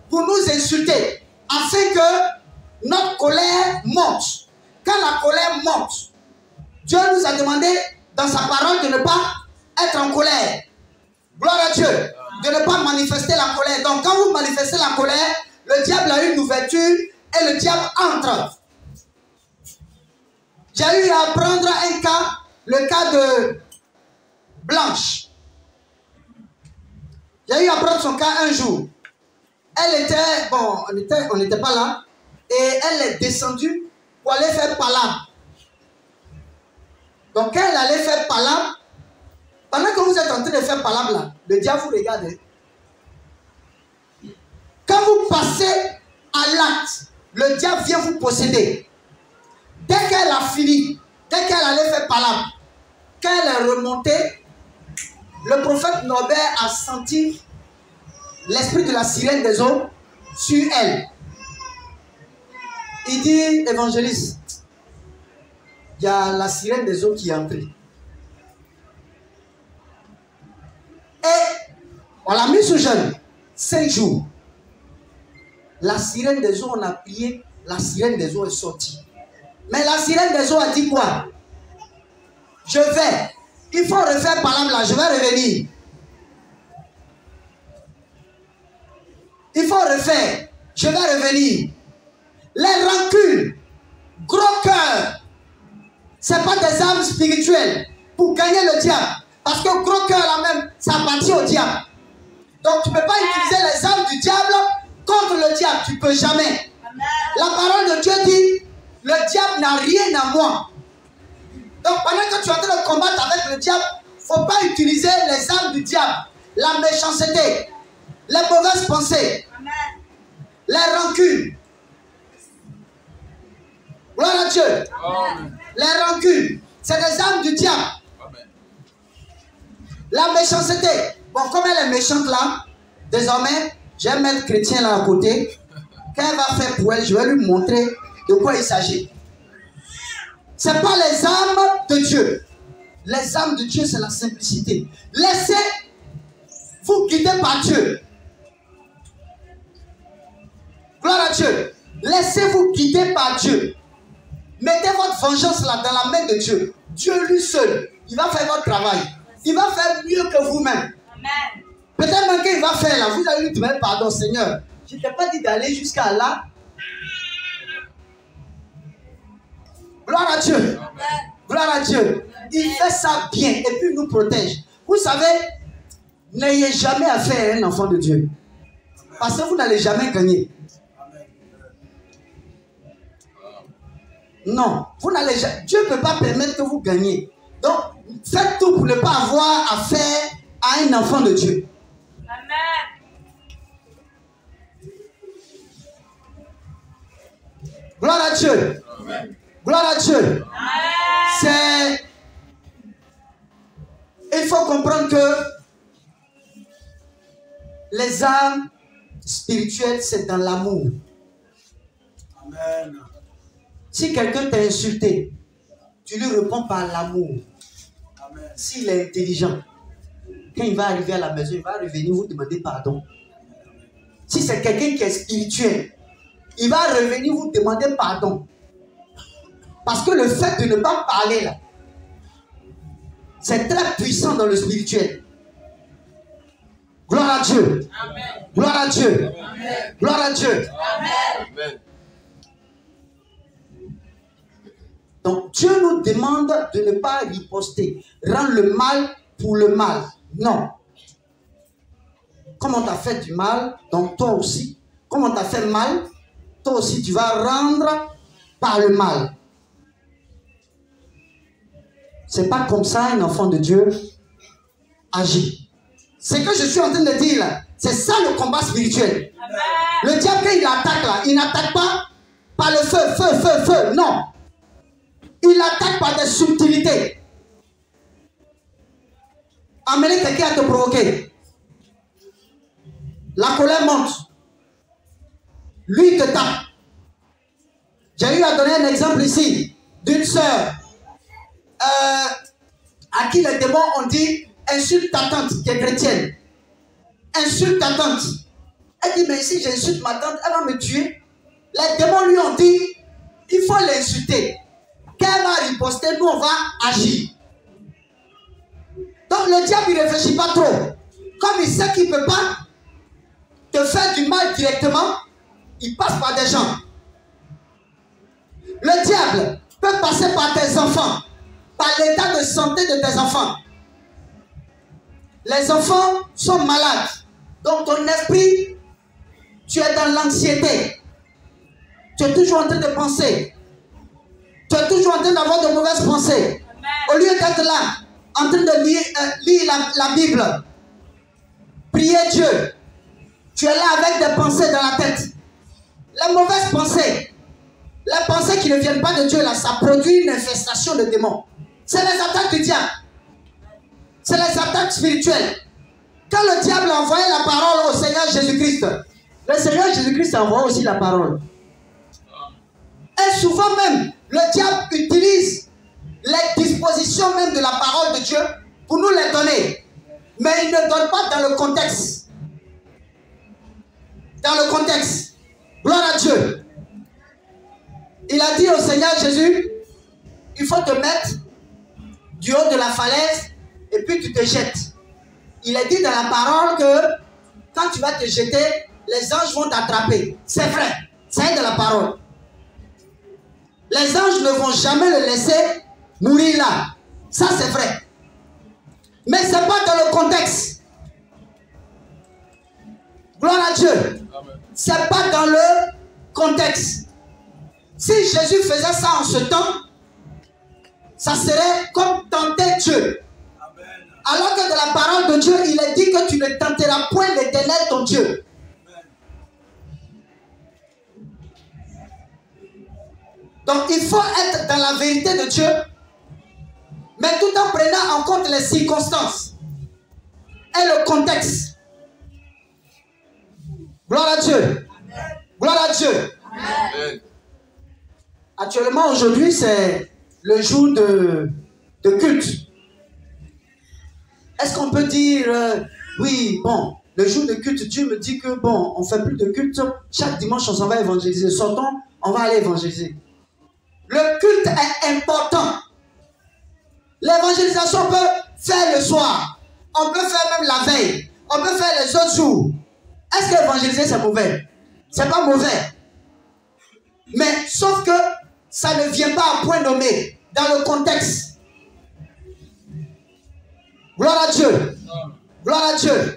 pour nous insulter, afin que notre colère monte. Quand la colère monte, Dieu nous a demandé dans sa parole de ne pas être en colère. Gloire à Dieu. De ne pas manifester la colère. Donc quand vous manifestez la colère, le diable a une ouverture et le diable entre. J'ai eu à prendre un cas, le cas de Blanche. J'ai eu à prendre son cas un jour. Elle était, bon, on n'était pas là, et elle est descendue pour aller faire palabre. Donc quand elle allait faire palabre, pendant que vous êtes en train de faire palabre là, le diable vous regarde. Quand vous passez à l'acte, le diable vient vous posséder. Dès qu'elle a fini, dès qu'elle allait faire palabre, quand elle est remontée, le prophète Norbert a senti l'esprit de la sirène des eaux sur elle. Il dit, évangéliste, il y a la sirène des eaux qui est entrée. Et on l'a mis sous jeûne 5 jours. La sirène des eaux, on a prié, la sirène des eaux est sortie. Mais la sirène des eaux a dit quoi? Je vais, il faut refaire palabre là, je vais revenir. Il faut refaire, je vais revenir. Les rancunes, gros cœur, ce n'est pas des armes spirituelles pour gagner le diable. Parce que gros cœur là même, ça appartient au diable. Donc tu ne peux pas utiliser les armes du diable contre le diable. Tu ne peux jamais. La parole de Dieu dit, le diable n'a rien à moi. Donc pendant que tu es en train de combattre avec le diable, il ne faut pas utiliser les armes du diable. La méchanceté, les mauvaises pensées, les rancunes. Gloire à Dieu. Amen. Les rancunes, c'est des armes du diable. Amen. La méchanceté. Bon, comme elle est méchante là, désormais, je vais mettre chrétien là à côté. Quand elle va faire pour elle, je vais lui montrer de quoi il s'agit. Ce n'est pas les armes de Dieu. Les armes de Dieu, c'est la simplicité. Laissez-vous guider par Dieu. Gloire à Dieu. Laissez-vous guider par Dieu. Mettez votre vengeance là dans la main de Dieu. Dieu lui seul, il va faire votre travail. Il va faire mieux que vous-même. Peut-être même qu'il va faire là, vous allez lui demander pardon, Seigneur. Je ne t'ai pas dit d'aller jusqu'à là. Gloire à Dieu. Amen. Gloire à Dieu. Il fait ça bien et puis il nous protège. Vous savez, n'ayez jamais affaire à un enfant de Dieu. Parce que vous n'allez jamais gagner. Non, vous n'allez jamais. Dieu ne peut pas permettre que vous gagniez. Donc, faites tout pour ne pas avoir affaire à un enfant de Dieu. Amen. Gloire à Dieu. Amen. Gloire à Dieu. Amen. Il faut comprendre que les âmes spirituelles, c'est dans l'amour. Amen. Si quelqu'un t'a insulté, tu lui réponds par l'amour. Amen. S'il est intelligent, quand il va arriver à la maison, il va revenir vous demander pardon. Si c'est quelqu'un qui est spirituel, il va revenir vous demander pardon. Parce que le fait de ne pas parler là, c'est très puissant dans le spirituel. Gloire à Dieu. Amen. Gloire à Dieu. Amen. Gloire à Dieu. Amen. Donc Dieu nous demande de ne pas riposter, rendre le mal pour le mal. Non. Comme on t'a fait du mal, donc toi aussi, comme on t'a fait mal, toi aussi tu vas rendre par le mal. C'est pas comme ça un enfant de Dieu agit. Ce que je suis en train de dire là, c'est ça le combat spirituel. Amen. Le diable, quand il attaque là, il n'attaque pas par le feu, non. Il attaque par des subtilités. Amener quelqu'un à te provoquer. La colère monte. Lui te tape. J'ai eu à donner un exemple ici d'une sœur à qui les démons ont dit insulte ta tante qui est chrétienne. Insulte ta tante. Elle dit mais si j'insulte ma tante, elle va me tuer. Les démons lui ont dit il faut l'insulter. Quand elle va riposter, nous on va agir. Donc le diable il ne réfléchit pas trop. Comme il sait qu'il ne peut pas te faire du mal directement, il passe par des gens. Le diable peut passer par tes enfants, par l'état de santé de tes enfants. Les enfants sont malades. Donc ton esprit, tu es dans l'anxiété. Tu es toujours en train de penser. Tu es toujours en train d'avoir de mauvaises pensées. Au lieu d'être là, en train de lire la Bible, prier Dieu, tu es là avec des pensées dans la tête. Les mauvaises pensées, les pensées qui ne viennent pas de Dieu, là, ça produit une infestation de démons. C'est les attaques du diable. C'est les attaques spirituelles. Quand le diable a envoyé la parole au Seigneur Jésus-Christ, le Seigneur Jésus-Christ a envoyé aussi la parole. Et souvent même, le diable utilise les dispositions même de la parole de Dieu pour nous les donner. Mais il ne donne pas dans le contexte. Dans le contexte. Gloire à Dieu. Il a dit au Seigneur Jésus, il faut te mettre du haut de la falaise et puis tu te jettes. Il est dit dans la parole que quand tu vas te jeter, les anges vont t'attraper. C'est vrai, c'est de la parole. Les anges ne vont jamais le laisser mourir là. Ça c'est vrai. Mais ce n'est pas dans le contexte. Gloire à Dieu. Ce n'est pas dans le contexte. Si Jésus faisait ça en ce temps, ça serait comme tenter Dieu. Alors que dans la parole de Dieu, il est dit que tu ne tenteras point l'Éternel ton Dieu. Donc il faut être dans la vérité de Dieu, mais tout en prenant en compte les circonstances et le contexte. Gloire à Dieu. Gloire à Dieu. Amen. Actuellement, aujourd'hui, c'est le jour de culte. Est-ce qu'on peut dire, oui, bon, le jour de culte, Dieu me dit que, bon, on ne fait plus de culte. Chaque dimanche, on s'en va évangéliser. Sortons, on va aller évangéliser. Le culte est important. L'évangélisation peut faire le soir. On peut faire même la veille. On peut faire les autres jours. Est-ce que évangéliser, c'est mauvais? C'est pas mauvais. Mais sauf que ça ne vient pas à point nommé dans le contexte. Gloire à Dieu. Gloire à Dieu.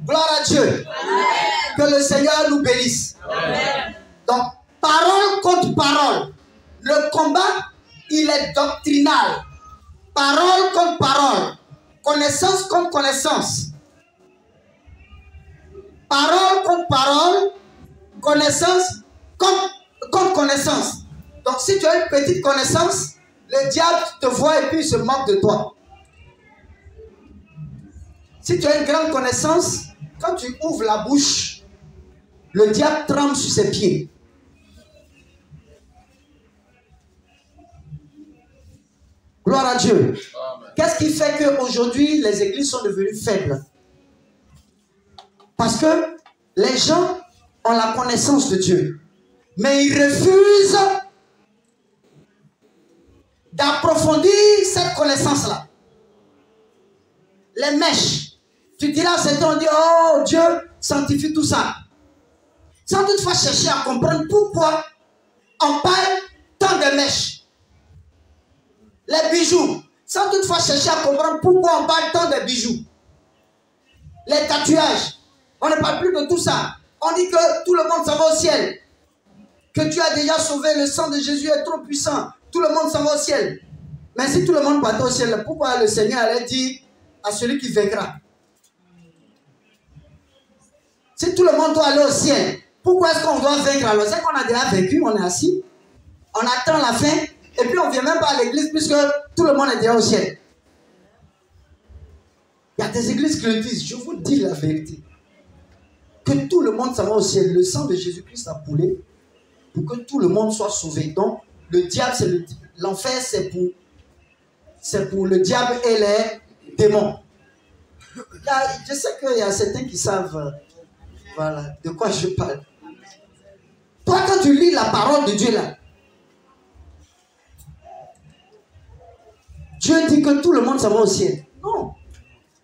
Gloire à Dieu. Que le Seigneur nous bénisse. Donc, parole contre parole. Le combat, il est doctrinal. Parole contre parole. Connaissance contre connaissance. Parole contre parole. Connaissance contre connaissance. Donc si tu as une petite connaissance, le diable te voit et puis il se moque de toi. Si tu as une grande connaissance, quand tu ouvres la bouche, le diable tremble sur ses pieds. Gloire à Dieu. Qu'est-ce qui fait qu'aujourd'hui les églises sont devenues faibles? Parce que les gens ont la connaissance de Dieu, mais ils refusent d'approfondir cette connaissance-là. Les mèches. Tu diras à certains, on dit, oh Dieu sanctifie tout ça. Sans toutefois chercher à comprendre pourquoi on parle tant de mèches. Les bijoux. Sans toutefois chercher à comprendre pourquoi on parle tant de bijoux. Les tatouages. On ne parle plus de tout ça. On dit que tout le monde s'en va au ciel. Que Dieu a déjà sauvé, le sang de Jésus est trop puissant. Tout le monde s'en va au ciel. Mais si tout le monde partait au ciel, pourquoi le Seigneur allait dire à celui qui vaincra? Si tout le monde doit aller au ciel, pourquoi est-ce qu'on doit vaincre alors? C'est qu'on a déjà vaincu, on est assis, on attend la fin, et puis on ne vient même pas à l'église puisque tout le monde est déjà au ciel. Il y a des églises qui le disent, je vous dis la vérité. Que tout le monde s'en va au ciel. Le sang de Jésus-Christ a coulé pour que tout le monde soit sauvé. Donc, le diable, l'enfer, c'est pour le diable et les démons. Je sais qu'il y a certains qui savent voilà, de quoi je parle. Toi, quand tu lis la parole de Dieu là, Dieu dit que tout le monde s'en va au ciel. Non.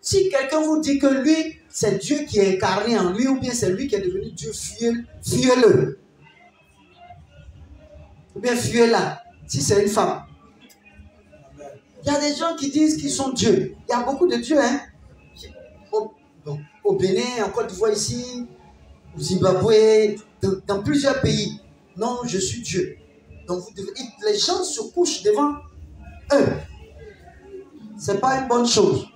Si quelqu'un vous dit que lui, c'est Dieu qui est incarné en lui, ou bien c'est lui qui est devenu Dieu, fuyez-le. Ou bien fuyez-la, si c'est une femme. Il y a des gens qui disent qu'ils sont Dieu. Il y a beaucoup de dieux, hein. Au Bénin, en Côte d'Ivoire ici, au Zimbabwe, dans plusieurs pays. Non, je suis Dieu. Donc les gens se couchent devant eux. C'est pas une bonne chose.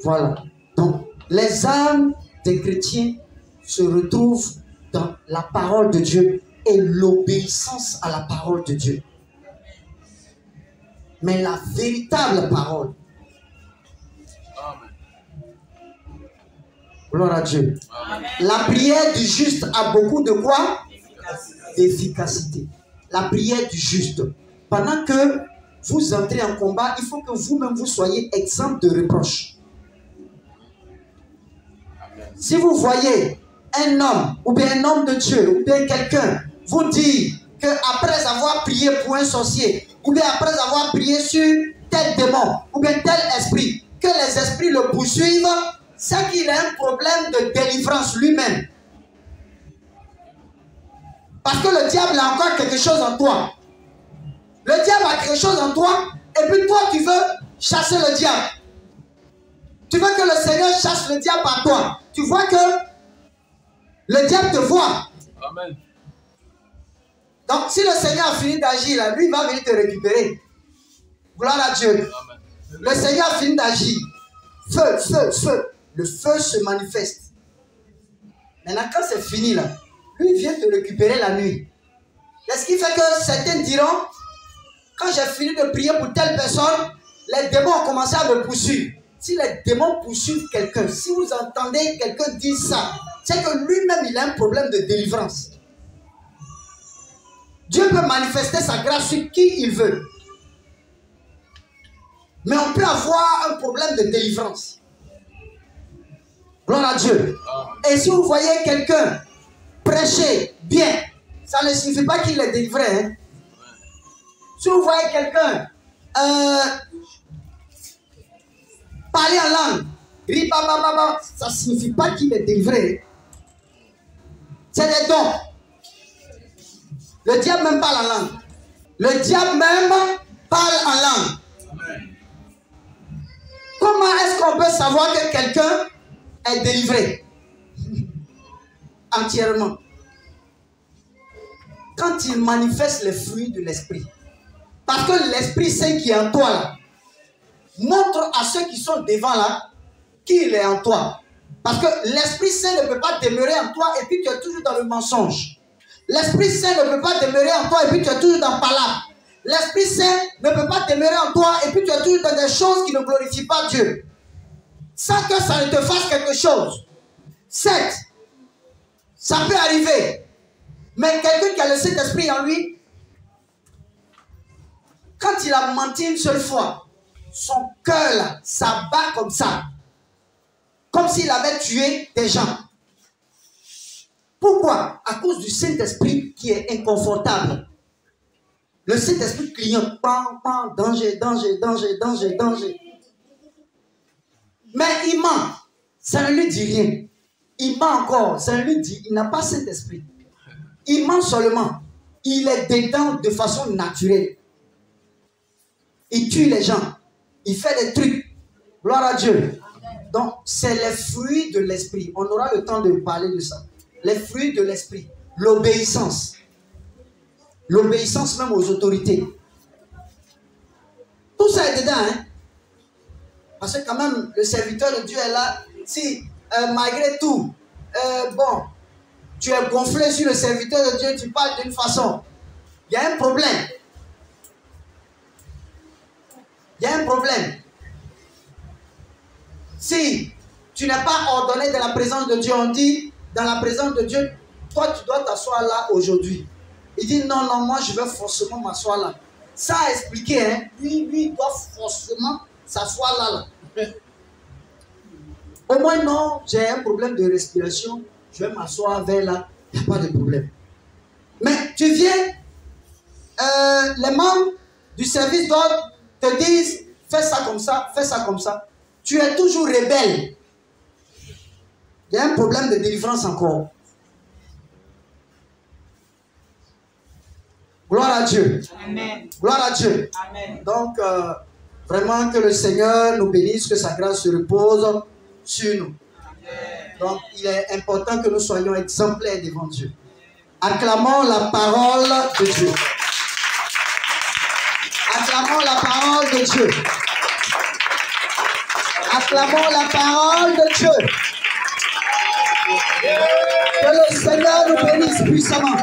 Voilà. Donc, les âmes des chrétiens se retrouvent dans la parole de Dieu et l'obéissance à la parole de Dieu. Mais la véritable parole. Gloire à Dieu. Amen. La prière du juste a beaucoup de quoi? D'efficacité. La prière du juste. Pendant que vous entrez en combat, il faut que vous-même vous soyez exempt de reproches. Si vous voyez un homme, ou bien un homme de Dieu, ou bien quelqu'un vous dire qu'après avoir prié pour un sorcier, ou bien après avoir prié sur tel démon, ou bien tel esprit, que les esprits le poursuivent, c'est qu'il a un problème de délivrance lui-même. Parce que le diable a encore quelque chose en toi. Le diable a quelque chose en toi, et puis toi tu veux chasser le diable. Tu veux que le Seigneur chasse le diable par toi. Tu vois que le diable te voit. Amen. Donc si le Seigneur a fini d'agir, lui il va venir te récupérer. Gloire à Dieu. Amen. Le Seigneur a fini d'agir. Feu, feu, feu. Le feu se manifeste. Maintenant quand c'est fini là, lui il vient te récupérer la nuit. Est-ce qui fait que certains diront, quand j'ai fini de prier pour telle personne, les démons ont commencé à me poursuivre. Si les démons poursuivent quelqu'un, si vous entendez quelqu'un dire ça, c'est que lui-même il a un problème de délivrance. Dieu peut manifester sa grâce sur qui il veut. Mais on peut avoir un problème de délivrance. Gloire à Dieu. Et si vous voyez quelqu'un prêcher bien, ça ne signifie pas qu'il est délivré. Hein? Si vous voyez quelqu'un parler en langue, ça ne signifie pas qu'il est délivré. C'est des dons. Le diable même parle en langue. Le diable même parle en langue. Amen. Comment est-ce qu'on peut savoir que quelqu'un est délivré? Entièrement. quand il manifeste les fruits de l'esprit. Parce que l'Esprit Saint qui est en toi là, montre à ceux qui sont devant là, qu'il est en toi. Parce que l'Esprit Saint ne peut pas demeurer en toi et puis tu es toujours dans le mensonge. L'Esprit Saint ne peut pas demeurer en toi et puis tu es toujours dans palabre. L'Esprit Saint ne peut pas demeurer en toi et puis tu es toujours dans des choses qui ne glorifient pas Dieu. Sans que ça ne te fasse quelque chose. Certes, ça peut arriver. Mais quelqu'un qui a le Saint-Esprit en lui, quand il a menti une seule fois, son cœur là, ça bat comme ça. Comme s'il avait tué des gens. Pourquoi? À cause du Saint-Esprit qui est inconfortable. Le Saint-Esprit clignote. Pam, pam, danger, danger, danger, danger, danger. Mais il ment. Ça ne lui dit rien. Il ment encore. Ça ne lui dit, il n'a pas Saint-Esprit. Il ment seulement. Il est dedans de façon naturelle. Il tue les gens. Il fait des trucs. Gloire à Dieu. Donc, c'est les fruits de l'esprit. On aura le temps de parler de ça. Les fruits de l'esprit. L'obéissance. L'obéissance même aux autorités. Tout ça est dedans. Hein? Parce que quand même, le serviteur de Dieu est là. Si, malgré tout, bon, tu es gonflé sur le serviteur de Dieu, tu parles d'une façon. Il y a un problème. Il y a un problème. Si tu n'es pas ordonné dans la présence de Dieu, on dit, dans la présence de Dieu, toi tu dois t'asseoir là aujourd'hui. Il dit, non, non, moi je veux forcément m'asseoir là. Ça a expliqué, hein. Lui, il doit forcément s'asseoir là. Au moins, non, j'ai un problème de respiration, je vais m'asseoir vers là, il n'y a pas de problème. Mais tu viens, les membres du service d'ordre te disent, fais ça comme ça, fais ça comme ça. Tu es toujours rebelle. Il y a un problème de délivrance encore. Gloire à Dieu. Amen. Gloire à Dieu. Amen. Donc, vraiment que le Seigneur nous bénisse, que sa grâce se repose sur nous. Amen. Donc, il est important que nous soyons exemplaires devant Dieu. Acclamons la parole de Dieu. Acclamons la parole de Dieu. Acclamons la parole de Dieu. Que le Seigneur nous bénisse puissamment.